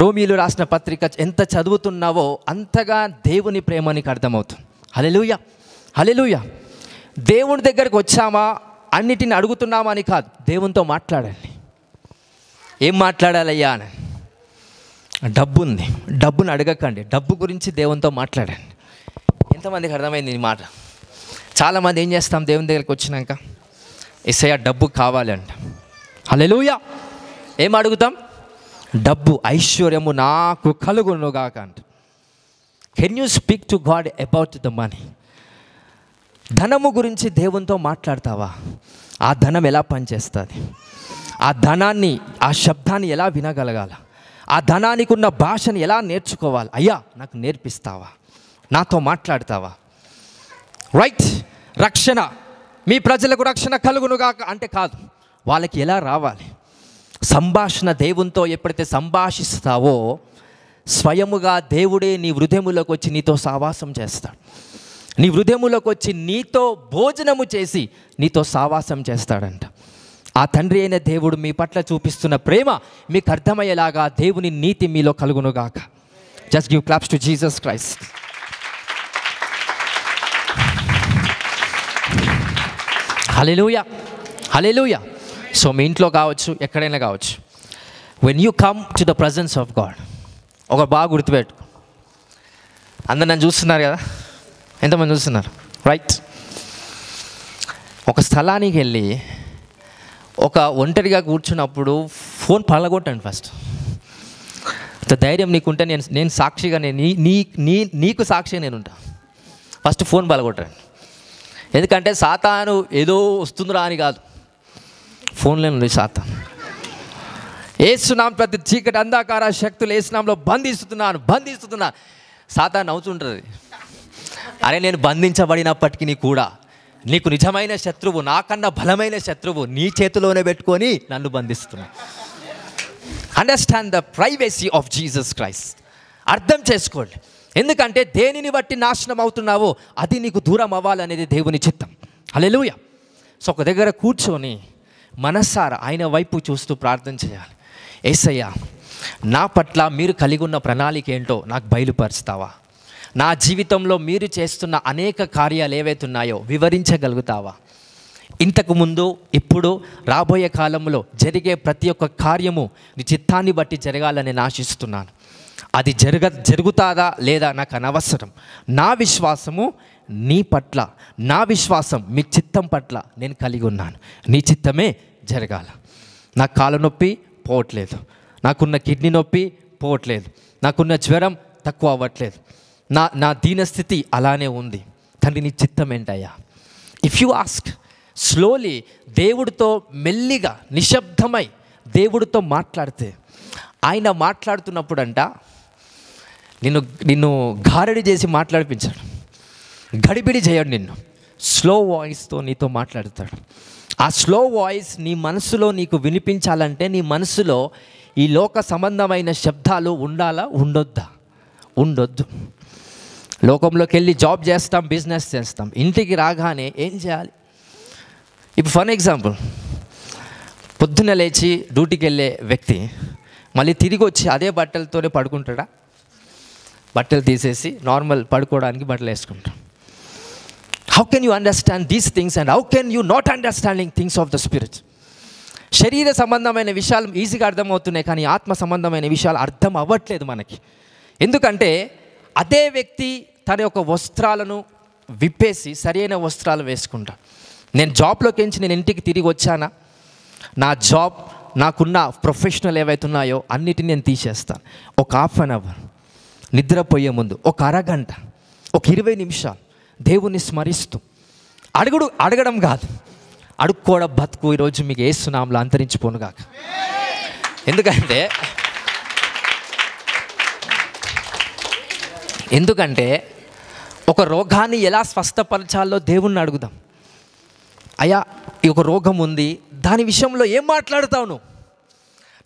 రోమీలు రాసిన పత్రిక ఎంత చదువుతున్నావో అంతగా దేవుని ప్రేమ నీకు అర్థమవుతుంది. హల్లెలూయా, హల్లెలూయా. దేవుని దగ్గరికి వచ్చామా అన్నిటిని అడుగుతున్నామా అని కాదు, దేవునితో మాట్లాడాలి. ఏం మాట్లాడాలయ్యా అని? డబ్బు ఉంది, డబ్బును అడగకండి, డబ్బు గురించి దేవునితో మాట్లాడండి. ఎంతమందికి అర్థమైంది ఈ మాట? చాలామంది ఏం చేస్తాం, దేవుని దగ్గరికి వచ్చినాక యేసయ్యా డబ్బు కావాలి అంట. హల్లెలూయా. ఏం అడుగుతాం? డబ్బు, ఐశ్వర్యము నాకు కలుగునుగాక అంట. Can you speak to God about the money? ధనము గురించి దేవునితో మాట్లాడతావా? ఆ ధనం ఎలా పనిచేస్తుంది, ఆ ధనాన్ని, ఆ శబ్దాన్ని ఎలా వినగలగాల, ఆ ధనానికి ఉన్న భాషను ఎలా నేర్చుకోవాలి? అయ్యా నాకు నేర్పిస్తావా, నాతో మాట్లాడతావా? రైట్. రక్షణ, మీ ప్రజలకు రక్షణ కలుగునుగాక అంటే కాదు, వాళ్ళకి ఎలా రావాలి? సంభాషణ, దేవునితో ఎప్పుడైతే సంభాషిస్తావో స్వయముగా దేవుడే నీ హృదయములోకి వచ్చి నీతో సావాసం చేస్తాడు. నీ హృదయములోకి వచ్చి నీతో భోజనము చేసి నీతో సావాసం చేస్తాడంట. ఆ తండ్రి అయిన దేవుడు మీ పట్ల చూపిస్తున్న ప్రేమ మీకు అర్థమయ్యేలాగా దేవుని నీతి మీలో కలుగునుగాక. Just give claps to Jesus Christ. Hallelujah, hallelujah. So మీ ఇంట్లో కావచ్చు, ఎక్కడైనా కావచ్చు, when you come to the presence of God, ఒక బాగా గుర్తుపెట్టు. అందరు నన్ను చూస్తున్నారు కదా, ఎంతమంది చూస్తున్నారు? రైట్. ఒక స్థలానికి వెళ్ళి ఒక ఒంటరిగా కూర్చున్నప్పుడు ఫోన్ పగలగొట్టండి ఫస్ట్. అంత ధైర్యం నీకుంటే నేను సాక్షిగా, నీకు సాక్షిగా నేను ఉంటా. ఫస్ట్ ఫోన్ పగలగొట్టండి. ఎందుకంటే సాతాను ఏదో వస్తుందిరా అని కాదు, ఫోన్లో ఉంది సాతాను. యేసునామమున ప్రతి చీకటి అంధకార శక్తులు యేసునామములో బంధిస్తున్నా. సాతాను నవ్వుతుంటుంది. అరే నేను బంధించబడినప్పటికీ కూడా నీకు నిజమైన శత్రువు, నాకన్నా బలమైన శత్రువు నీ చేతిలోనే పెట్టుకొని నన్ను బంధిస్తున్నా. Understand the privacy of Jesus Christ. అర్థం చేసుకోండి. ఎందుకంటే దేనిని బట్టి నాశనం అవుతున్నావో అది నీకు దూరం అవ్వాలనేది దేవుని చిత్తం. హల్లెలూయా. సో ఒక దగ్గర కూర్చొని మనసారా ఆయన వైపు చూస్తూ ప్రార్థన చేయాలి. యేసయ్యా నా పట్ల మీరు కలిగి ఉన్న ప్రణాళిక ఏంటో నాకు బయలుపరుస్తావా? నా జీవితంలో మీరు చేస్తున్న అనేక కార్యాలు ఏవైతే ఉన్నాయో వివరించగలుగుతావా? ఇంతకుముందు, ఇప్పుడు, రాబోయే కాలంలో జరిగే ప్రతి ఒక్క కార్యము నీ చిత్తాన్ని బట్టి జరగాలని నేను ఆశిస్తున్నాను. అది జరుగుతాదా లేదా నాకు అనవసరం. నా విశ్వాసము నీ పట్ల, నా విశ్వాసం మీ చిత్తం పట్ల నేను కలిగి ఉన్నాను. నీ చిత్తమే జరగాల. నా కాళ్ళ నొప్పి పోవట్లేదు, నాకున్న కిడ్నీ నొప్పి పోవట్లేదు, నాకున్న జ్వరం తక్కువ అవ్వట్లేదు, నా దీనస్థితి అలానే ఉంది. తండ్రి నీ చిత్తం ఏంటయ్యా? ఇఫ్ యు ఆస్క్ స్లోలీ, దేవుడితో మెల్లిగా నిశ్శబ్దమై దేవుడితో మాట్లాడితే, ఆయన మాట్లాడుతున్నప్పుడంట నిన్ను గారడి చేసి మాట్లాడిపించాడు, గడిబిడి చేయడు, నిన్ను స్లో వాయిస్తో నీతో మాట్లాడతాడు. ఆ స్లో వాయిస్ నీ మనసులో నీకు వినిపించాలంటే నీ మనసులో ఈ లోక సంబంధమైన శబ్దాలు ఉండాలా, ఉండొద్దు. లోకంలోకి వెళ్ళి జాబ్ చేస్తాం, బిజినెస్ చేస్తాం, ఇంటికి రాగానే ఏం చేయాలి? ఇప్పుడు ఫర్ ఎగ్జాంపుల్, పొద్దున్న లేచి డ్యూటీకి వెళ్ళే వ్యక్తి మళ్ళీ తిరిగి వచ్చి అదే బట్టలతోనే పడుకుంటాడా? బట్టలు తీసేసి నార్మల్ పడుకోవడానికి బట్టలు వేసుకుంటాం. How can you understand these things and how can you not understanding things of the spirit? శరీర సంబంధమైన విషయాలు ఈజీగా అర్థమవుతున్నాయి, కానీ ఆత్మ సంబంధమైన విషయాలు అర్థం అవ్వట్లేదు మనకి. ఎందుకంటే అదే వ్యక్తి తన యొక్క వస్త్రాలను విప్పేసి సరైన వస్త్రాలు వేసుకుంటా. నేను జాబ్లోకి నుంచి నేను ఇంటికి తిరిగి వచ్చానా, నా జాబ్ నాకున్న ప్రొఫెషనల్ ఏవైతే ఉన్నాయో అన్నిటిని నేను తీసేస్తాను. ఒక హాఫ్ అన్ అవర్ నిద్రపోయే ముందు, ఒక అరగంట, ఒక 20 నిమిషాలు దేవుణ్ణి స్మరిస్తూ అడగడం కాదు, అడుక్కోవడం బతుకు ఈరోజు మీకు యేసు నామములో అంతరించిపోనుగాక. ఎందుకంటే ఒక రోగాన్ని ఎలా స్వస్థపరచాలో దేవుణ్ణి అడుగుదాం. అయ్యా, ఈ ఒక రోగం ఉంది, దాని విషయంలో ఏం మాట్లాడతావు నువ్వు?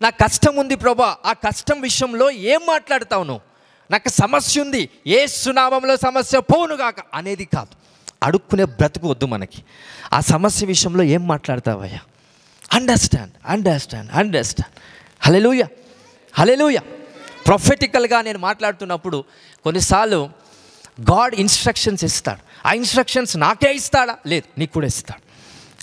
నాకు కష్టం ఉంది ప్రభా, ఆ కష్టం విషయంలో ఏం మాట్లాడతావు నువ్వు? నాకు సమస్య ఉంది, యేసు నామములో సమస్య పోనుగాక అనేది కాదు. అడుక్కునే బ్రతుకు వద్దు మనకి. ఆ సమస్య విషయంలో ఏం మాట్లాడతావయ్యా? అండర్స్టాండ్. హల్లెలూయా, హల్లెలూయా. ప్రొఫెటికల్గా నేను మాట్లాడుతున్నప్పుడు కొన్నిసార్లు గాడ్ ఇన్స్ట్రక్షన్స్ ఇస్తాడు. ఆ ఇన్స్ట్రక్షన్స్ నాకే ఇస్తాడా? లేదు, నీకు కూడా ఇస్తాడు.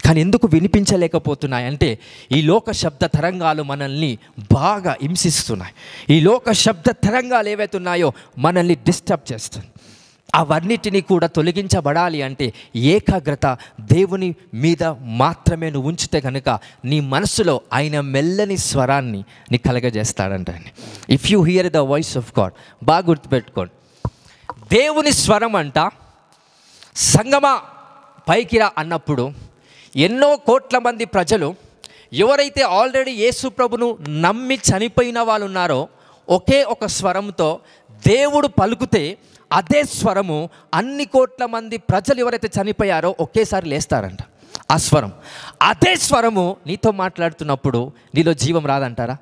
కానీ ఎందుకు వినిపించలేకపోతున్నాయంటే ఈ లోక శబ్ద తరంగాలు మనల్ని బాగా హింసిస్తున్నాయి. ఈ లోక శబ్ద తరంగాలు ఏవైతే ఉన్నాయో మనల్ని డిస్టర్బ్ చేస్తుంది. అవన్నిటినీ కూడా తొలగించబడాలి అంటే ఏకాగ్రత దేవుని మీద మాత్రమే నువ్వు ఉంచితే కనుక నీ మనసులో ఆయన మెల్లని స్వరాన్ని నీ కలగజేస్తాడంట. If you hear the voice of God, బాగా గుర్తుపెట్టుకోండి, దేవుని స్వరం అంట. సంగమా పైకి రా అన్నప్పుడు ఎన్నో కోట్ల మంది ప్రజలు ఎవరైతే ఆల్రెడీ యేసు ప్రభును నమ్మి చనిపోయిన వాళ్ళు ఉన్నారో ఒకే ఒక స్వరంతో దేవుడు పలుకుతే అదే స్వరము అన్ని కోట్ల మంది ప్రజలు ఎవరైతే చనిపోయారో ఒకేసారి లేస్తారంట. ఆ స్వరం, అదే స్వరము నీతో మాట్లాడుతున్నప్పుడు నీలో జీవం రాదంటారా?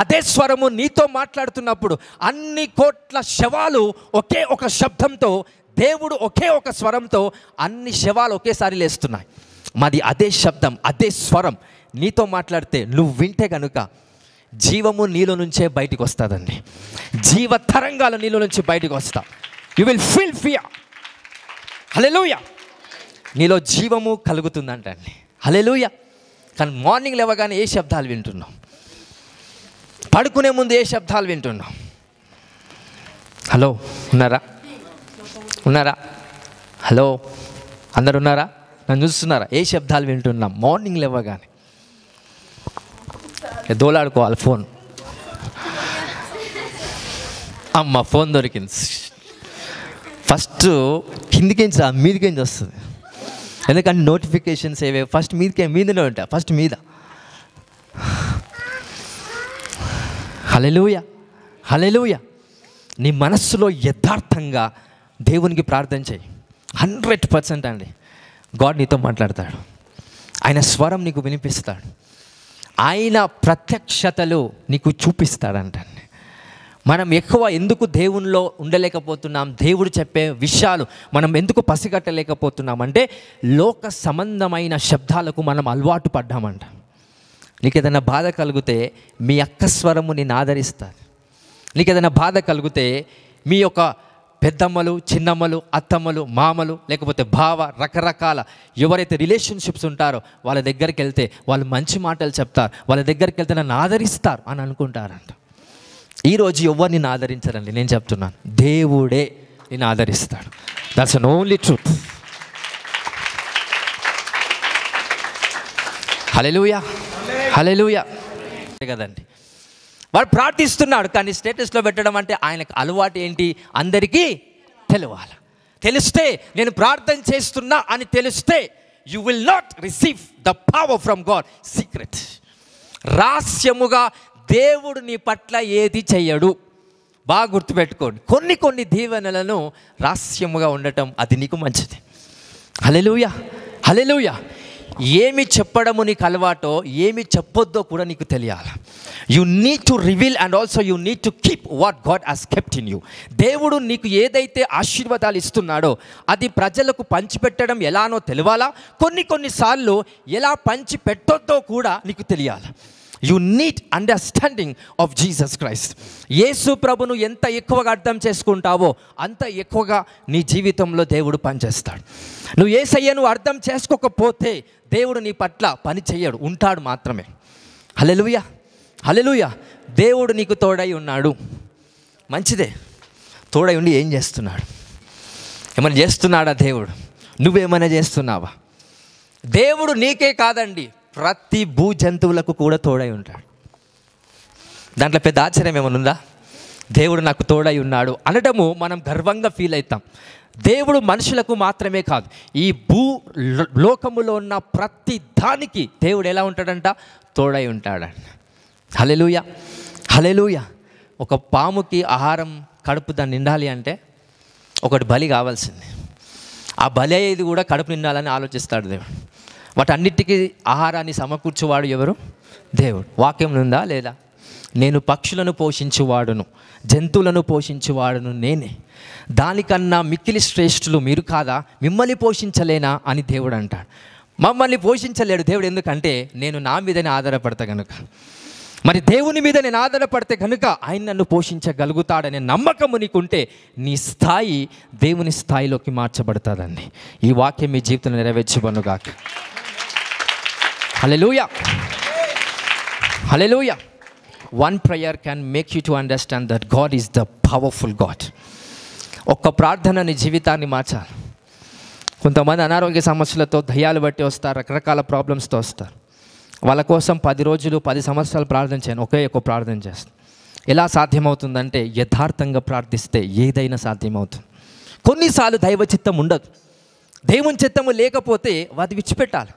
అదే స్వరము నీతో మాట్లాడుతున్నప్పుడు అన్ని కోట్ల శవాలు ఒకే ఒక శబ్దంతో, దేవుడు ఒకే ఒక స్వరంతో అన్ని శవాలు ఒకేసారి లేస్తున్నాయి. మాది అదే శబ్దం, అదే స్వరం నీతో మాట్లాడితే నువ్వు వింటే కనుక జీవము నీలో నుంచే బయటికి వస్తుందండి. జీవ తరంగాలు నీలో నుంచి బయటికి వస్తా. You will feel fear. Hallelujah. నీలో జీవము కలుగుతుందంటండి. హల్లెలూయా. కానీ మార్నింగ్ లేవగానే ఏ శబ్దాలు వింటున్నాం? పడుకునే ముందు ఏ శబ్దాలు వింటున్నాం? హలో, ఉన్నారా? హలో, అందరు ఉన్నారా? నన్ను చూస్తున్నారా? ఏ శబ్దాలు వింటున్నాం? మార్నింగ్ లేవగానే దోలాడుకోవాలి ఫోన్. అమ్మ ఫోన్ దొరికింది. ఫస్ట్ కిందికించి మీదికించి వస్తుంది. ఎందుకంటే నోటిఫికేషన్స్ ఏవే ఫస్ట్ మీదనే ఉంటాయి. ఫస్ట్ మీద. హల్లెలూయా, హల్లెలూయా. నీ మనస్సులో యథార్థంగా దేవునికి ప్రార్థన చేయి. 100% అండి గాడ్ నీతో మాట్లాడతాడు. ఆయన స్వరం నీకు వినిపిస్తాడు. ఆయన ప్రత్యక్షతలు నీకు చూపిస్తాడంటండి. మనం ఎక్కువ ఎందుకు దేవునిలో ఉండలేకపోతున్నాం? దేవుడు చెప్పే విషయాలు మనం ఎందుకు పసిగట్టలేకపోతున్నాం అంటే లోక సంబంధమైన శబ్దాలకు మనం అలవాటు పడ్డామంట. నీకు ఏదైనా బాధ కలిగితే మీ అక్క స్వరము నిన్ను ఆదరిస్తారు. నీకు ఏదైనా బాధ కలిగితే మీ యొక్క పెద్దమ్మలు, చిన్నమ్మలు, అత్తమ్మలు, మామలు, లేకపోతే బావ, రకరకాల ఎవరైతే రిలేషన్షిప్స్ ఉంటారో వాళ్ళ దగ్గరికి వెళ్తే వాళ్ళు మంచి మాటలు చెప్తారు. వాళ్ళ దగ్గరికి వెళ్తే నన్ను ఆదరిస్తారు అని అనుకుంటారంట. ఈరోజు ఎవరు నిన్ను ఆదరించారండి? నేను చెప్తున్నాను, దేవుడే నిన్ను ఆదరిస్తాడు. That's an only truth. Hallelujah, hallelujah కదండి. వాడు ప్రార్థిస్తున్నాడు కానీ స్టేటస్లో పెట్టడం అంటే ఆయనకు అలవాటు ఏంటి? అందరికీ తెలియాలి. తెలిస్తే నేను ప్రార్థన చేస్తున్నా అని తెలిస్తే you will not receive the power from God. Secret, రహస్యముగా దేవుడు నీ పట్ల ఏది చెయ్యడు. బాగా గుర్తుపెట్టుకోండి. కొన్ని దీవెనలను రహస్యముగా ఉండటం అది నీకు మంచిది. హల్లెలూయా, హల్లెలూయా. ఏమి చెప్పడము నీకు అలవాటో ఏమి చెప్పొద్దో కూడా నీకు తెలియాలి. You need to reveal and also you need to keep what God has kept in you. దేవుడు నీకు ఏదైతే ఆశీర్వాదాలు ఇస్తున్నాడో అది ప్రజలకు పంచిపెట్టడం ఎలానో తెలియాలా. కొన్నిసార్లు ఎలా పంచిపెట్టొద్దో కూడా నీకు తెలియాలి. You need understanding of Jesus Christ. యేసు ప్రభును ఎంత ఎక్కువగా అర్థం చేసుకుంటావో అంత ఎక్కువగా నీ జీవితంలో దేవుడు పనిచేస్తాడు. నువ్వు యేసయ్యను అర్థం చేసుకోకపోతే దేవుడు నీ పట్ల పని చెయ్యడు, ఉంటాడు మాత్రమే. హల్లెలూయా, హల్లెలూయా. దేవుడు నీకు తోడై ఉన్నాడు, మంచిదే. తోడై ఉండి ఏం చేస్తున్నాడు? ఏమైనా చేస్తున్నాడా దేవుడు? నువ్వేమైనా చేస్తున్నావా? దేవుడు నీకే కాదండి, ప్రతి భూ జంతువులకు కూడా తోడై ఉంటాడు. దాంట్లో పెద్ద ఆశ్చర్యం ఏమైనా ఉందా? దేవుడు నాకు తోడై ఉన్నాడు అనడము మనం గర్వంగా ఫీల్ అవుతాం. దేవుడు మనుషులకు మాత్రమే కాదు, ఈ లోకములో ఉన్న ప్రతి దానికి దేవుడు ఎలా ఉంటాడంట? తోడై ఉంటాడంట. హల్లెలూయా, హల్లెలూయా. ఒక పాముకి ఆహారం కడుపు దాన్ని నిండాలి అంటే ఒకటి బలి కావాల్సింది. ఆ బలి అయ్యేది కూడా కడుపు నిండాలని ఆలోచిస్తాడు దేవుడు. వాటన్నిటికీ ఆహారాన్ని సమకూర్చువాడు ఎవరు? దేవుడు. వాక్యం ఉందా లేదా? నేను పక్షులను పోషించువాడును, జంతువులను పోషించువాడును నేనే, దానికన్నా మిక్కిలి శ్రేష్ఠులు మీరు కాదా? మిమ్మల్ని పోషించలేనా అని దేవుడు అంటాడు. మమ్మల్ని పోషించలేడు దేవుడు, ఎందుకంటే నేను నా మీదనే ఆధారపడతా కనుక. మరి దేవుని మీద నేను ఆధారపడితే కనుక ఆయన నన్ను పోషించగలుగుతాడనే నమ్మకము నీకుంటే నీ స్థాయి దేవుని స్థాయిలోకి మార్చబడుతుందండి. ఈ వాక్యం మీ జీవితంలో నెరవేర్చబడుగాక. హల్లెలూయా, హల్లెలూయా. One prayer can make you to understand that God is the powerful God. ఒక్క ప్రార్థన నీ జీవితాన్ని మార్చాలి. కొంతమంది అనారోగ్య సమస్యలతో దయ్యాలు బట్టి వస్తారు, రకరకాల ప్రాబ్లమ్స్తో వస్తారు. వాళ్ళ కోసం 10 రోజులు 10 సంవత్సరాలు ప్రార్థన చేయను, ఒకే ఒక ప్రార్థన చేస్తాను. ఎలా సాధ్యమవుతుందంటే యథార్థంగా ప్రార్థిస్తే ఏదైనా సాధ్యమవుతుంది. కొన్నిసార్లు దైవ చిత్తం ఉండదు, దేవుని చిత్తము లేకపోతే అది విడిచిపెట్టాలి.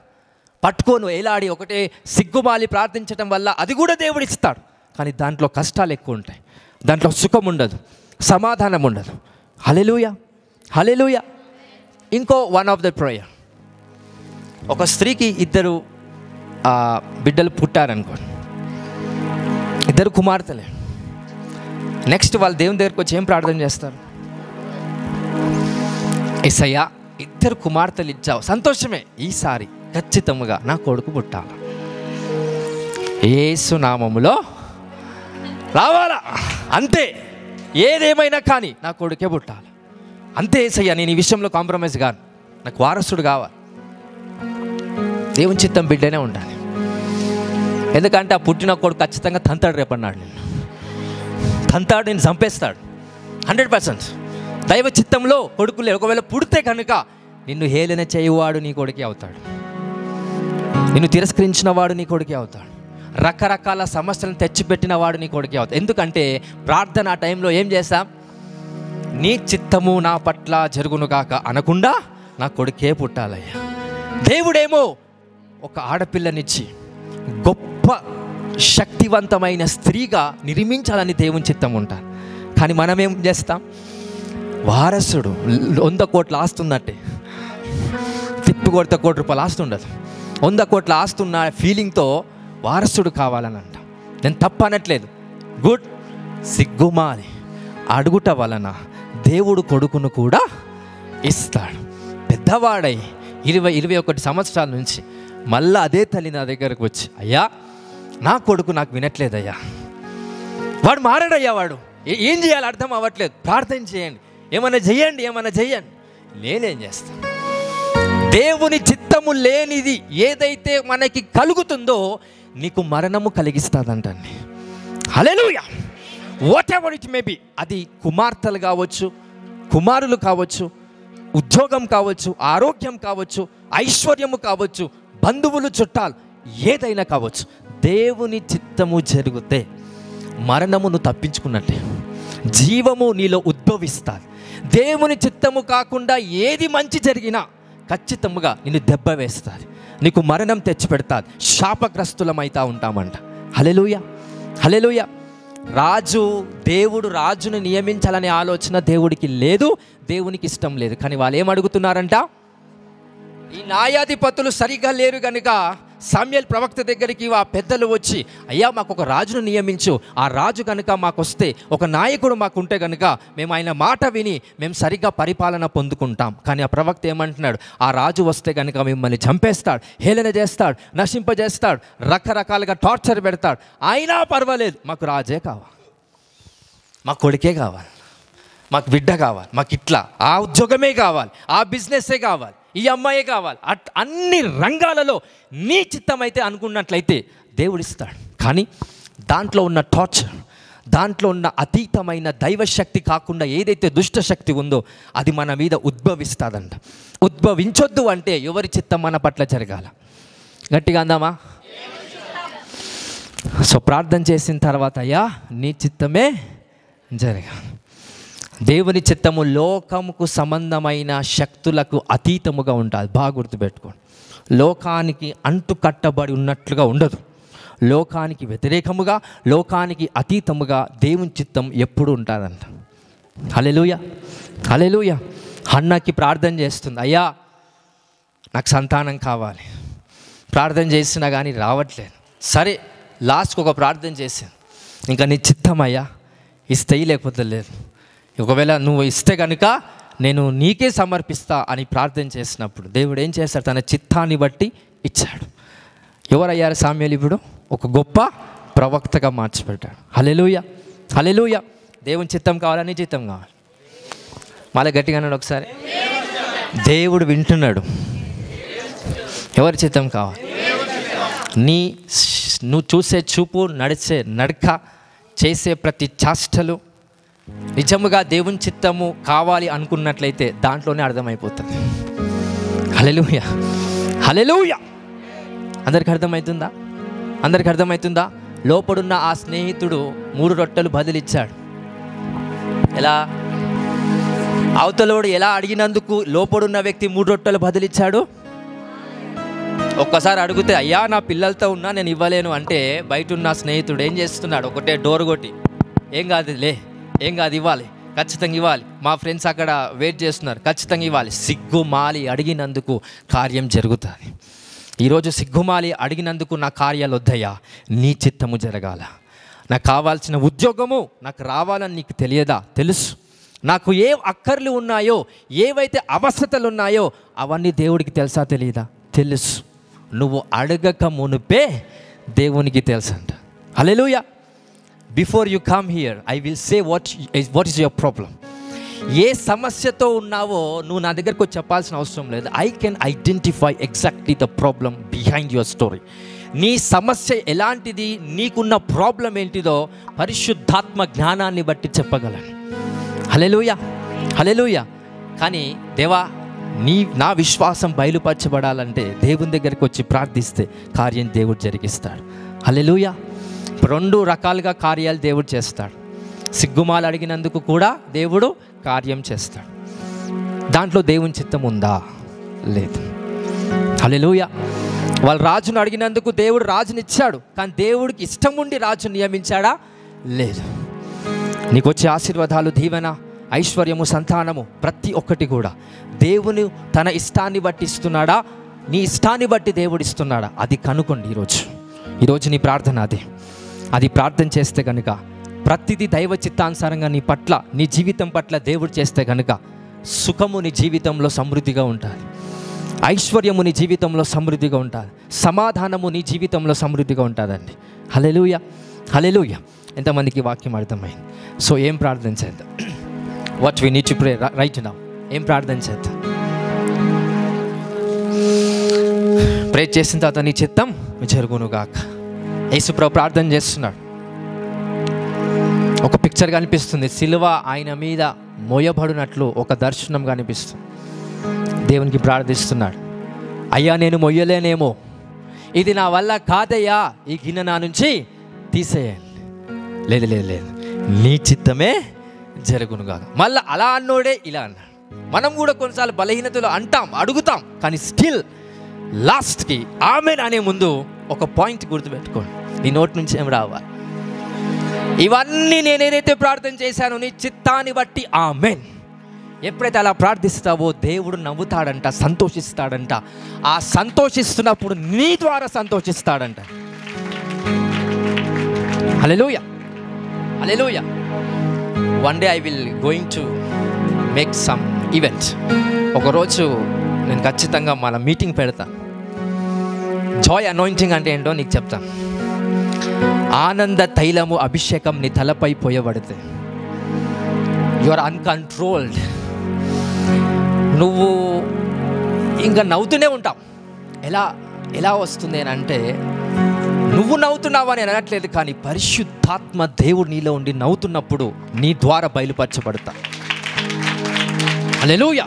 పట్టుకోను ఎలాడి ఒకటే సిగ్గుమాలి ప్రార్థించడం వల్ల అది కూడా దేవుడు ఇస్తాడు, కానీ దాంట్లో కష్టాలు ఎక్కువ ఉంటాయి, దాంట్లో సుఖం ఉండదు, సమాధానం ఉండదు. హల్లెలూయా, హల్లెలూయా. ఇంకో వన్ ఆఫ్ ద ప్రేయర్, ఒక స్త్రీకి 2 బిడ్డలు పుట్టారనుకోండి, 2 కుమార్తెలే. నెక్స్ట్ వాళ్ళు దేవుని దగ్గరికి వచ్చి ఏం ప్రార్థన చేస్తారు? యేసయ్యా 2 కుమార్తెలు ఇచ్చావు, సంతోషమే, ఈసారి ఖచ్చితంగా నా కొడుకు పుట్టాలి, యేసు నామములో రావాలా, అంతే, ఏదేమైనా కానీ నా కొడుకే పుట్టాలి, అంతే యేసయ్యా, నేను ఈ విషయంలో కాంప్రమైజ్ కాను, నాకు వారసుడు కావాలి. దేవుని చిత్తం బిడ్డనే ఉండాలి. ఎందుకంటే ఆ పుట్టిన కొడుకు ఖచ్చితంగా తంతాడు, రేపన్నాడు నేను తంతాడు, నేను చంపేస్తాడు 100%. దైవ చిత్తంలో కొడుకులే ఒకవేళ పుడితే కనుక నిన్ను హేళన చేయువాడు నీ కొడుకే అవుతాడు, నిన్ను తిరస్కరించిన వాడు నీ కొడుకే అవుతాడు, రకరకాల సమస్యలను తెచ్చిపెట్టిన వాడు నీ కొడుకే అవుతాడు. ఎందుకంటే ప్రార్థన ఆ టైంలో ఏం చేస్తాం? నీ చిత్తము నా పట్ల జరుగునుగాక అనకుండా నా కొడుకే పుట్టాలయ్యా. దేవుడేమో ఒక ఆడపిల్లనిచ్చి గొప్ప శక్తివంతమైన స్త్రీగా నిర్మించాలని దేవుని చిత్తం ఉంటారు. కానీ మనం ఏం చేస్తాం? వారసుడు 100 కోట్ల ఆస్తుందంటే తిప్పి కొడితే 1 కోటి రూపాయలు ఆస్తి ఉండదు. 100 కోట్ల ఆస్తున్న ఫీలింగ్తో వారసుడు కావాలని అంట. నేను తప్పు అనట్లేదు, గుడ్. సిగ్గుమాలి అడుగుట వలన దేవుడు కొడుకును కూడా ఇస్తాడు. పెద్దవాడై 20-21 సంవత్సరాల నుంచి మళ్ళీ అదే తల్లి నా దగ్గరకు వచ్చి, అయ్యా నా కొడుకు నాకు వినట్లేదయ్యా, వాడు మారాడయ్యా, వాడు ఏం చేయాలి అర్థం అవ్వట్లేదు, ప్రార్థన చేయండి, ఏమైనా చెయ్యండి, ఏమైనా చెయ్యండి. నేనేం చేస్తాను? దేవుని చిత్తము లేనిది ఏదైతే మనకి కలుగుతుందో నీకు మరణము కలిగిస్తుందంటండి. Hallelujah. Whatever it may be, అది కుమార్తెలు కావచ్చు, కుమారులు కావచ్చు, ఉద్యోగం కావచ్చు, ఆరోగ్యం కావచ్చు, ఐశ్వర్యము కావచ్చు, బంధువులు, చుట్టాలు, ఏదైనా కావచ్చు. దేవుని చిత్తము జరిగితే మరణమును తప్పించుకున్నట్టే, జీవము నీలో ఉద్భవిస్తుంది. దేవుని చిత్తము కాకుండా ఏది మంచి జరిగినా ఖచ్చితంగా నిన్ను దెబ్బ వేస్తుంది, నీకు మరణం తెచ్చిపెడతాది, శాపగ్రస్తులమైతా ఉంటామంట. హల్లెలూయా, హల్లెలూయా. దేవుడు రాజును నియమించాలనే ఆలోచన దేవుడికి లేదు, దేవునికి ఇష్టం లేదు. కానీ వాళ్ళు ఏం అడుగుతున్నారంట? ఈ న్యాయాధిపతులు సరిగ్గా లేరు కనుక సమూయేలు ప్రవక్త దగ్గరికి ఆ పెద్దలు వచ్చి, అయ్యా మాకు ఒక రాజును నియమించు, ఆ రాజు కనుక మాకు వస్తే, ఒక నాయకుడు మాకు ఉంటే కనుక మేము ఆయన మాట విని మేము సరిగ్గా పరిపాలన పొందుకుంటాం. కానీ ఆ ప్రవక్త ఏమంటున్నాడు? ఆ రాజు వస్తే కనుక మిమ్మల్ని చంపేస్తాడు, హేళన చేస్తాడు, నశింపజేస్తాడు, రకరకాలుగా టార్చర్ పెడతాడు. అయినా పర్వాలేదు, మాకు రాజే కావాలి, మా కొడుకే కావాలి, మాకు బిడ్డ కావాలి, మాకు ఇట్లా ఆ ఉద్యోగమే కావాలి, ఆ బిజినెస్సే కావాలి, ఈ అమ్మాయే కావాలి. అన్ని రంగాలలో నీ చిత్తం అయితే అనుకున్నట్లయితే దేవుడిస్తాడు. కానీ దాంట్లో ఉన్న టార్చర్, దాంట్లో ఉన్న అతీతమైన దైవశక్తి కాకుండా ఏదైతే దుష్టశక్తి ఉందో అది మన మీద ఉద్భవిస్తుందంట. ఉద్భవించొద్దు అంటే ఎవరి చిత్తం మన పట్ల జరగాల? గట్టిగా అందామా? సో ప్రార్థన చేసిన తర్వాత అయ్యా నీ చిత్తమే జరగ. దేవుని చిత్తము లోకముకు సంబంధమైన శక్తులకు అతీతముగా ఉంటుంది. బాగా గుర్తుపెట్టుకోండి. లోకానికి అంటుకట్టబడి ఉన్నట్లుగా ఉండదు. లోకానికి వ్యతిరేకముగా, లోకానికి అతీతముగా దేవుని చిత్తం ఎప్పుడు ఉంటుందంట. హల్లెలూయా, హల్లెలూయా. హన్నకి ప్రార్థన చేస్తుంది, అయ్యా నాకు సంతానం కావాలి. ప్రార్థన చేసినా కానీ రావట్లేదు. సరే లాస్ట్కి ఒక ప్రార్థన చేశాను, ఇంకా నీ చిత్తం అయ్యా, ఇస్తే లేకపోతే లేదు, ఒకవేళ నువ్వు ఇస్తే కనుక నేను నీకే సమర్పిస్తా అని ప్రార్థన చేసినప్పుడు దేవుడు ఏం చేస్తాడు? తన చిత్తాన్ని బట్టి ఇచ్చాడు. ఎవరయ్యారు సామ్యూయేలు? ఇప్పుడు ఒక గొప్ప ప్రవక్తగా మార్చిపెట్టాడు. హల్లెలూయా, హల్లెలూయా. దేవుని చిత్తం కావాలా? నీ చిత్తం కావాలి? మళ్ళీ గట్టిగా అన్నాడు ఒకసారి. దేవుడు వింటున్నాడు. ఎవరి చిత్తం కావాలి? నువ్వు చూసే చూపు, నడిచే నడక, చేసే ప్రతి చేష్టలు నిజముగా దేవుని చిత్తము కావాలి అనుకున్నట్లయితే దాంట్లోనే అర్థమైపోతుంది. హల్లెలూయా, హల్లెలూయా. అందరికి అర్థమవుతుందా? అందరికి అర్థమవుతుందా? లోపడున్న ఆ స్నేహితుడు 3 రొట్టెలు బదిలిచ్చాడు. ఎలా? అవతలోడు ఎలా అడిగినందుకు లోపడున్న వ్యక్తి 3 రొట్టెలు బదిలిచ్చాడు? ఒక్కసారి అడిగితే అయ్యా నా పిల్లలతో ఉన్నా నేను ఇవ్వలేను అంటే బయట ఉన్న స్నేహితుడు ఏం చేస్తున్నాడు? ఒకటే డోర్ కొట్టి, ఏం కాదులే, ఏం కాదు, ఇవ్వాలి, ఖచ్చితంగా ఇవ్వాలి, మా ఫ్రెండ్స్ అక్కడ వెయిట్ చేస్తున్నారు, ఖచ్చితంగా ఇవ్వాలి. సిగ్గుమాలి అడిగినందుకు కార్యం జరుగుతుంది. ఈరోజు సిగ్గుమాలి అడిగినందుకు నా కార్యాలు వద్దయ్యా, నీ చిత్తము జరగాల. నాకు కావాల్సిన ఉద్యోగము నాకు రావాలని నీకు తెలియదా? తెలుసు. నాకు ఏ అక్కర్లు ఉన్నాయో, ఏవైతే అవసరతలు ఉన్నాయో అవన్నీ దేవుడికి తెలుసా తెలియదా? తెలుసు. నువ్వు అడగక మునుపే దేవునికి తెలుసు అంట. Hallelujah. Before you come here I will say what is your problem. ఏ సమస్యతో ఉన్నావో నువ్వు నా దగ్గరకు వచ్చి చెప్పాల్సిన అవసరం లేదు. I can identify exactly the problem behind your story. నీ సమస్య ఎలాంటిది, నీకున్న ప్రాబ్లం ఏంటిదో పరిశుద్ధాత్మ జ్ఞానాన్ని బట్టి చెప్పగలను. హల్లెలూయా, హల్లెలూయా. కానీ దేవా నా విశ్వాసం బయలుపరచబడాలంటే దేవుని దగ్గరికి వచ్చి ప్రార్థిస్తే కార్యం దేవుడు జరిగిస్తాడు. హల్లెలూయా. 2 రకాలుగా కార్యాలు దేవుడు చేస్తాడు. సిగ్గుమాలు అడిగినందుకు కూడా దేవుడు కార్యం చేస్తాడు. దాంట్లో దేవుని చిత్తం ఉందా? లేదు. హల్లెలూయా. వాళ్ళు రాజును అడిగినందుకు దేవుడు రాజునిచ్చాడు, కానీ దేవుడికి ఇష్టం ఉండి రాజు నియమించాడా? లేదు. నీకు వచ్చే ఆశీర్వాదాలు, దీవెన, ఐశ్వర్యము, సంతానము ప్రతి ఒక్కటి కూడా దేవుని తన ఇష్టాన్ని బట్టి ఇస్తున్నాడా? నీ ఇష్టాన్ని బట్టి దేవుడు ఇస్తున్నాడా? అది కనుక్కోండి. ఈరోజు నీ ప్రార్థన అది ప్రార్థన చేస్తే కనుక ప్రతిదీ దైవ చిత్తానుసారంగా నీ పట్ల, నీ జీవితం పట్ల దేవుడు చేస్తే కనుక సుఖము నీ జీవితంలో సమృద్ధిగా ఉంటుంది, ఐశ్వర్యము నీ జీవితంలో సమృద్ధిగా ఉంటుంది, సమాధానము నీ జీవితంలో సమృద్ధిగా ఉంటుందండి. హల్లెలూయా, హల్లెలూయా. ఎంతమందికి వాక్యం అర్థమైంది? సో ఏం ప్రార్థన చేద్దాం? What we need to pray right now. ఏం ప్రార్థన చేద్దాం? ప్రే చేసిన తర్వాత నీ చిత్తం జరుగునుగాక. యేసుప్రభు ప్రార్థన చేస్తున్నాడు. ఒక పిక్చర్ కనిపిస్తుంది, సిలువ ఆయన మీద మోయబడినట్లు ఒక దర్శనం కనిపిస్తుంది. దేవునికి ప్రార్థిస్తున్నాడు, అయ్యా నేను మొయ్యలేనేమో, ఇది నా వల్ల కాదయ్యా, ఈ గిన్నె నా నుంచి తీసేయండి. లేదు లేదు లేదు, నీ చిత్తమే జరుగునుగాక. మళ్ళీ అలా అన్నోడే ఇలా అన్నాడు. మనం కూడా కొన్నిసార్లు బలహీనతలో అంటాం, అడుగుతాం, కానీ స్టిల్ లాస్ట్కి ఆమెన్ అనే ముందు ఒక పాయింట్ గుర్తుపెట్టుకోండి. నీ నోటి నుంచి ఏం రావాలి? ఇవన్నీ నేనేదైతే ప్రార్థన చేశానో నీ చిత్తాన్ని బట్టి ఆమెన్. ఎప్పుడైతే అలా ప్రార్థిస్తావో దేవుడు నవ్వుతాడంట, సంతోషిస్తాడంట. ఆ సంతోషిస్తున్నప్పుడు నీ ద్వారా సంతోషిస్తాడంట. Hallelujah, hallelujah. One day I will going to make some event. ఒకరోజు నేను ఖచ్చితంగా మన మీటింగ్ పెడతా. జాయ్ అనాయింటింగ్ అంటే ఏంటో నీకు చెప్తాను. ఆనంద తైలము అభిషేకం నీ తలపై పోయబడితే యు ఆర్ అన్కంట్రోల్డ్. నువ్వు ఇంకా నవ్వుతూనే ఉంటావు. ఎలా వస్తుంది అని అంటే, నువ్వు నవ్వుతున్నావు అని అనట్లేదు, కానీ పరిశుద్ధాత్మ దేవుడు నీలో ఉండి నవ్వుతున్నప్పుడు నీ ద్వారా బయలుపరచబడతా. హల్లెలూయా,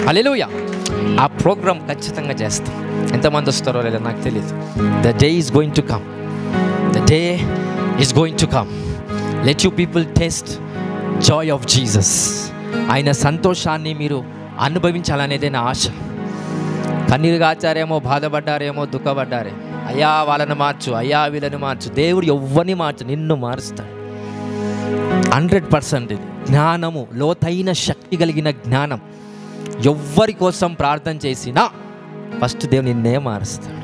హల్లెలూయా. ఆ ప్రోగ్రామ్ ఖచ్చితంగా చేస్తాం. ఎంతమంది వస్తారో లేదో నాకు తెలియదు. The day is going to come. The day is going to come. Let you people taste Joy of Jesus. ఆయన సంతోషాన్ని మీరు అనుభవించాలనేదే నా ఆశ. కన్నీరు గాచారేమో, బాధపడ్డారేమో, దుఃఖపడ్డారే, అయ్యా వాళ్ళని మార్చు, అయ్యా వీళ్ళని మార్చు. దేవుడు ఎవ్వరిని మార్చు, నిన్ను మారుస్తాడు. 100% జ్ఞానము, లోతైన శక్తి కలిగిన జ్ఞానం. ఎవ్వరి కోసం ప్రార్థన చేసినా ఫస్ట్ దేవుడు నిన్నే మారుస్తాడు.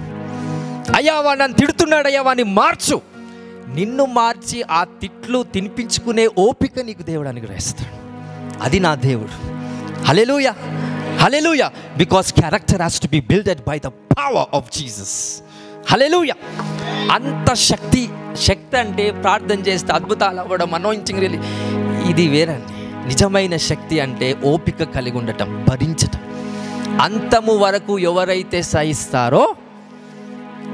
అయ్యా వాడు నన్ను తిడుతున్నాడు, అయ్యా వాడిని మార్చు. నిన్ను మార్చి ఆ తిట్లు తినిపించుకునే ఓపిక నీకు దేవుడు అనుగ్రహిస్తాడు. అది నా దేవుడు. Hallelujah, hallelujah. Because character has to be builded by the power of Jesus. Hallelujah. అంత శక్తి అంటే ప్రార్థన చేస్తే అద్భుతాలు అవ్వడం, అనాయింటింగ్ రియల్లీ ఇది వేరండి. నిజమైన శక్తి అంటే ఓపిక కలిగి ఉండటం, భరించటం. అంతము వరకు ఎవరైతే సహిస్తారో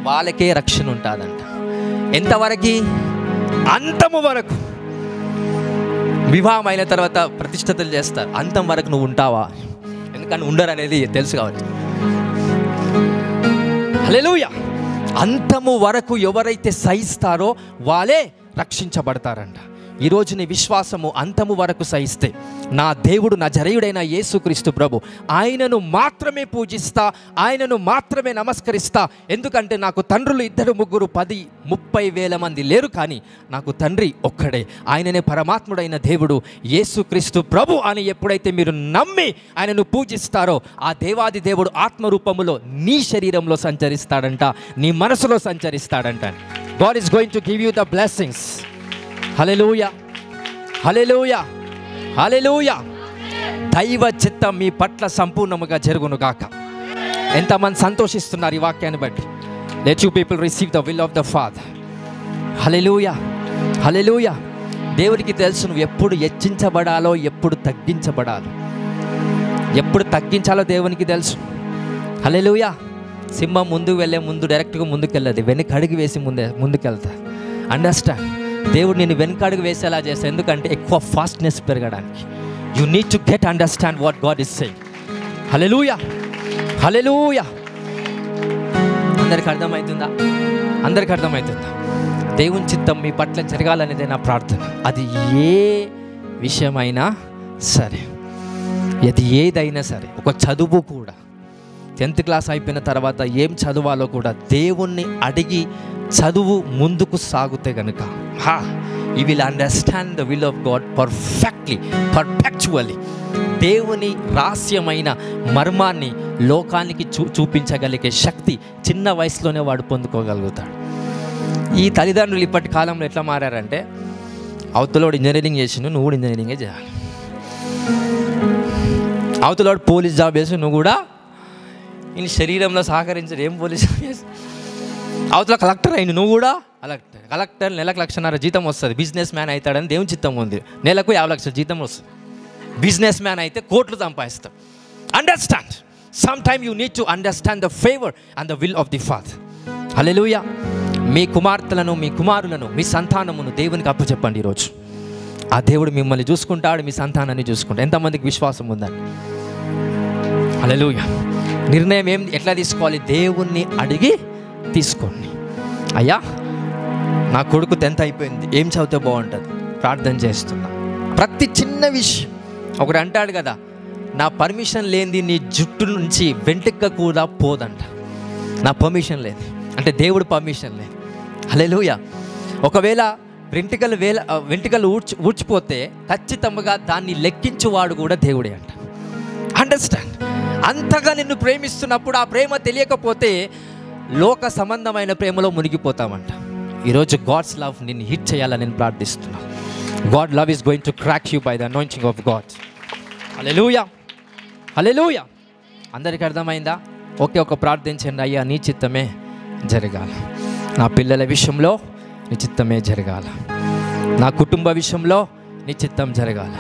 వాళ్ళకే రక్షణ ఉంటుందంట. ఎంతవరకు? అంతము వరకు. వివాహం అయిన తర్వాత ప్రతిష్టతలు చేస్తారు, అంతం వరకు నువ్వు ఉంటావా? ఎందుకని ఉండరు అనేది తెలుసు కాబట్టి. హల్లెలూయా. అంతము వరకు ఎవరైతే సహిస్తారో వాళ్ళే రక్షించబడతారంట. ఈరోజు నీ విశ్వాసము అంతము వరకు సహిస్తే, నా దేవుడు నజరేయుడైన యేసుక్రీస్తు ప్రభు, ఆయనను మాత్రమే పూజిస్తా, ఆయనను మాత్రమే నమస్కరిస్తా. ఎందుకంటే నాకు తండ్రులు 2, 3, 10, 30 వేల మంది లేరు, కానీ నాకు తండ్రి ఒక్కడే. ఆయననే పరమాత్ముడైన దేవుడు యేసుక్రీస్తు ప్రభు అని ఎప్పుడైతే మీరు నమ్మి ఆయనను పూజిస్తారో, ఆ దేవాది దేవుడు ఆత్మరూపములో నీ శరీరంలో సంచరిస్తాడంట, నీ మనసులో సంచరిస్తాడంట. God is going to give you the blessings. హల్లెలూయా, హల్లెలూయా, హల్లెలూయా. దైవ చిత్తం మీ పట్ల సంపూర్ణముగా జరుగును గాక. ఎంతమంది సంతోషిస్తున్నారు ఈ వాక్యాన్ని బట్టి? Let you people receive the will of the father. Hallelujah, hallelujah. దేవుడికి తెలుసు నువ్వు ఎప్పుడు హెచ్చించబడాలో, ఎప్పుడు తగ్గించబడాలో. ఎప్పుడు తగ్గించాలో దేవునికి తెలుసు. హల్లెలూయా. సింహం ముందుకు వెళ్ళే ముందు డైరెక్ట్గా ముందుకు వెళ్ళదు, వెనక అడుగు వేసి ముందుకెళ్తా. అండర్స్టాండ్? దేవుడు నేను వెనక అడుగు వేసేలా చేస్తా. ఎందుకంటే ఎక్కువ ఫాస్ట్నెస్ పెరగడానికి. You need to get understand what God is saying. Hallelujah, hallelujah. అందరికి అర్థమవుతుందా? అందరికి అర్థమవుతుందా? దేవుని చిత్తం మీ పట్ల జరగాలనేదే నా ప్రార్థన. అది ఏ విషయమైనా సరే, అది ఏదైనా సరే. ఒక చదువు కూడా 10th క్లాస్ అయిపోయిన తర్వాత ఏం చదవాలో కూడా దేవుణ్ణి అడిగి చదువు ముందుకు సాగుతే కనుక you will understand the will of God perpetually. దేవుని రహస్యమైన మర్మాన్ని లోకానికి చూపించగలిగే శక్తి చిన్న వయసులోనే వాడు పొందుకోగలుగుతాడు. ఈ తల్లిదండ్రులు ఇప్పటి కాలంలో ఎట్లా మారారంటే, అవతలోడు ఇంజనీరింగ్ చేసిండు, నువ్వు కూడా ఇంజనీరింగే చేయాలి. అవతలోడు పోలీస్ జాబ్ చేసి నువ్వు కూడా ఈయన శరీరంలో సహకరించడు. ఏం పోలీస్ జాబ్ చేసి అవతల కలెక్టర్ అయింది, నువ్వు కూడా కలెక్టర్ నెలకు 1,50,000 జీతం వస్తుంది. బిజినెస్ మ్యాన్ అవుతాడని దేవుని చిత్తం ఉంది. నెలకు 50 లక్షల జీతం వస్తుంది. బిజినెస్ మ్యాన్ అయితే కోట్లు సంపాదిస్తాడు. Understand. Some time you need to understand the favour and the will of the father. Hallelujah. మీ కుమార్తెలను, మీ కుమారులను, మీ సంతానమును దేవునికి అప్పచెప్పండి ఈరోజు. ఆ దేవుడు మిమ్మల్ని చూసుకుంటాడు, మీ సంతానాన్ని చూసుకుంటాడు. ఎంతమందికి విశ్వాసం ఉందండి? హల్లెలూయా. నిర్ణయం ఎట్లా తీసుకోవాలి? దేవుణ్ణి అడిగి తీసుకోండి. అయ్యా నా కొడుకు 10th అయిపోయింది, ఏం చదివితే బాగుంటుంది? ప్రార్థన చేస్తున్నా. ప్రతి చిన్న విషయం. ఒకడు అంటాడు కదా, నా పర్మిషన్ లేనిది నీ జుట్టు నుంచి వెంట్రుక కూడా పోదంట. నా పర్మిషన్ లేదు అంటే దేవుడు పర్మిషన్ లేదు. హల్లెలూయా. ఒకవేళ వెంట్రుకలు ఊడ్చిపోతే ఖచ్చితంగా దాన్ని లెక్కించువాడు కూడా దేవుడే అంట. అండర్స్టాండ్? అంతగా నిన్ను ప్రేమిస్తున్నప్పుడు ఆ ప్రేమ తెలియకపోతే లోక సంబంధమైన ప్రేమలో మునిగిపోతామంట. ఈరోజు గాడ్స్ లవ్ నిన్ను హిట్ చేయాలని నేను ప్రార్థిస్తున్నాను. God love is going to crack you by the anointing of God. Hallelujah, hallelujah. అందరికీ అర్థమైందా? ఒకే ఒక ప్రార్థించండి. అయ్యా నీ చిత్తమే జరగాల. నా పిల్లల విషయంలో నీ చిత్తమే జరగాల. నా కుటుంబ విషయంలో నీ చిత్తం జరగాల.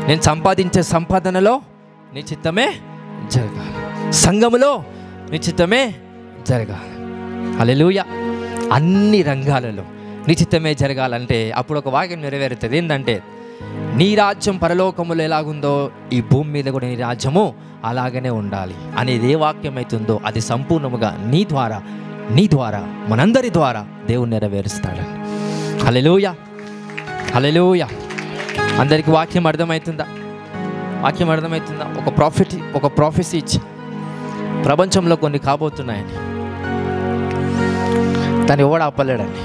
నేను సంపాదించే సంపాదనలో నీ చిత్తమే జరగాలి. సంఘములో నీ చిత్తమే జరగాలి. హల్లెలూయా. అన్ని రంగాలలో నీ చిత్తమే జరగాలంటే అప్పుడు ఒక వాక్యం నెరవేరుతుంది. ఏంటంటే నీ రాజ్యం పరలోకములో ఎలాగుందో ఈ భూమి మీద కూడా నీ రాజ్యము అలాగనే ఉండాలి అనేది ఏ వాక్యం అవుతుందో అది సంపూర్ణముగా నీ ద్వారా మనందరి ద్వారా దేవుడు నెరవేరుస్తాడని. హల్లెలూయా, హల్లెలూయా. అందరికీ వాక్యం అర్థమవుతుందా? ఒక ప్రాఫెసీ ఇచ్చి ప్రపంచంలో కొన్ని కాబోతున్నాయని దాన్ని ఎవడు ఆపలేడండి.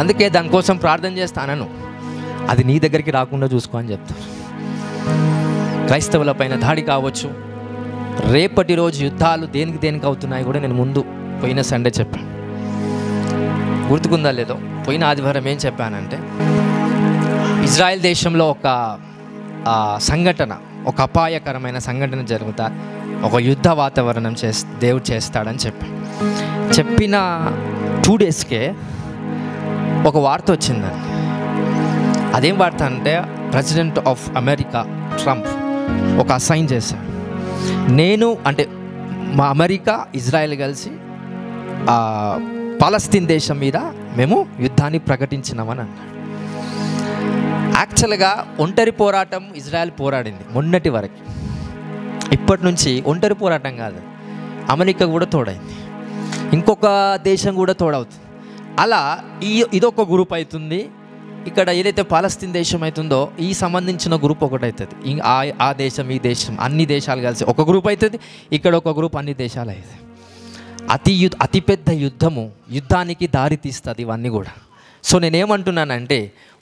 అందుకే దానికోసం ప్రార్థన చేస్తానను, అది నీ దగ్గరికి రాకుండా చూసుకో అని చెప్తాను. క్రైస్తవుల పైన దాడి కావచ్చు, రేపటి రోజు యుద్ధాలు దేనికి అవుతున్నాయి కూడా నేను ముందు పోయిన సండే చెప్పాను. గుర్తుకుందా లేదో? పోయిన ఆదివారం ఏం చెప్పానంటే, ఇజ్రాయెల్ దేశంలో ఒక సంఘటన, ఒక అపాయకరమైన సంఘటన జరుగుతా, ఒక యుద్ధ వాతావరణం దేవుడు చేస్తాడని చెప్పిన 2 డేస్కే ఒక వార్త వచ్చిందండి. అదేం వార్త అంటే, ప్రెసిడెంట్ ఆఫ్ అమెరికా ట్రంప్ ఒక అసైన్ చేశాడు. మా అమెరికా ఇజ్రాయెల్ కలిసి పాలస్తీన్ దేశం మీద మేము యుద్ధాన్ని ప్రకటించినామని అన్నాడు. యాక్చువల్గా ఒంటరి పోరాటం ఇజ్రాయెల్ పోరాడింది మొన్నటి వరకు. ఇప్పటి నుంచి ఒంటరి పోరాటం కాదు, అమెరికా కూడా తోడైంది, ఇంకొక దేశం కూడా తోడవుతుంది. అలా ఇదొక గ్రూప్ అవుతుంది. ఇక్కడ ఏదైతే పాలస్తీన్ దేశం అవుతుందో ఈ సంబంధించిన గ్రూప్ ఒకటి అవుతుంది. ఆ దేశం ఈ దేశం అన్ని దేశాలు కలిసి ఒక గ్రూప్ అవుతుంది. ఇక్కడ ఒక గ్రూప్ అన్ని దేశాలు అవుతుంది. అతిపెద్ద యుద్ధానికి దారి తీస్తుంది ఇవన్నీ కూడా. సో నేనేమంటున్నానంటే,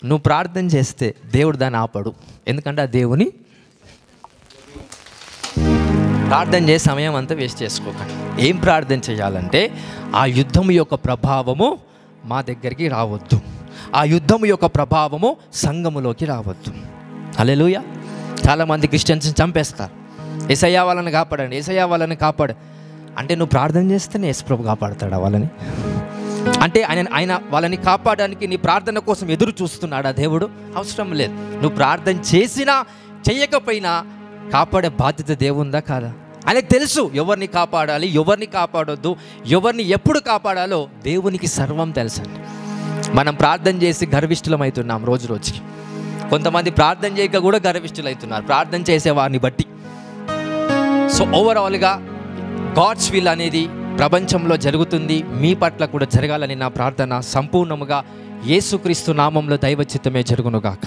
నువ్వు ప్రార్థన చేస్తే దేవుడు దాన్ని ఆపడు. ఎందుకంటే ఆ దేవుని ప్రార్థన చేసే సమయం అంతా వేస్ట్ చేసుకోకండి. ఏం ప్రార్థన చేయాలంటే, ఆ యుద్ధం యొక్క ప్రభావము మా దగ్గరికి రావద్దు, ఆ యుద్ధం యొక్క ప్రభావము సంఘములోకి రావద్దు. హల్లెలూయా. చాలామంది క్రిస్టియన్స్ని చంపేస్తారు. యేసయ్య వాళ్ళని కాపాడండి, యేసయ్య వాళ్ళని కాపాడు అంటే, నువ్వు ప్రార్థన చేస్తేనే యేసుప్రభు కాపాడుతాడా వాళ్ళని? అంటే ఆయన వాళ్ళని కాపాడడానికి నీ ప్రార్థన కోసం ఎదురు చూస్తున్నాడా దేవుడు? అవసరం లేదు. నువ్వు ప్రార్థన చేసినా చెయ్యకపోయినా కాపాడే బాధ్యత దేవుందా కాదా? ఆయనకు తెలుసు ఎవరిని కాపాడాలి, ఎవరిని కాపాడొద్దు, ఎవరిని ఎప్పుడు కాపాడాలో దేవునికి సర్వం తెలుసండి. మనం ప్రార్థన చేసి గర్విష్ఠులం అవుతున్నాం రోజుకి. కొంతమంది ప్రార్థన చేయక కూడా గర్విష్ఠులు అవుతున్నారు, ప్రార్థన చేసే వారిని బట్టి. సో ఓవరాల్గా గాడ్స్ విల్ అనేది ప్రపంచంలో జరుగుతుంది, మీ పట్ల కూడా జరగాలని నా ప్రార్థన. సంపూర్ణముగా యేసుక్రీస్తు నామంలో దైవ చిత్తమే జరుగునుగాక.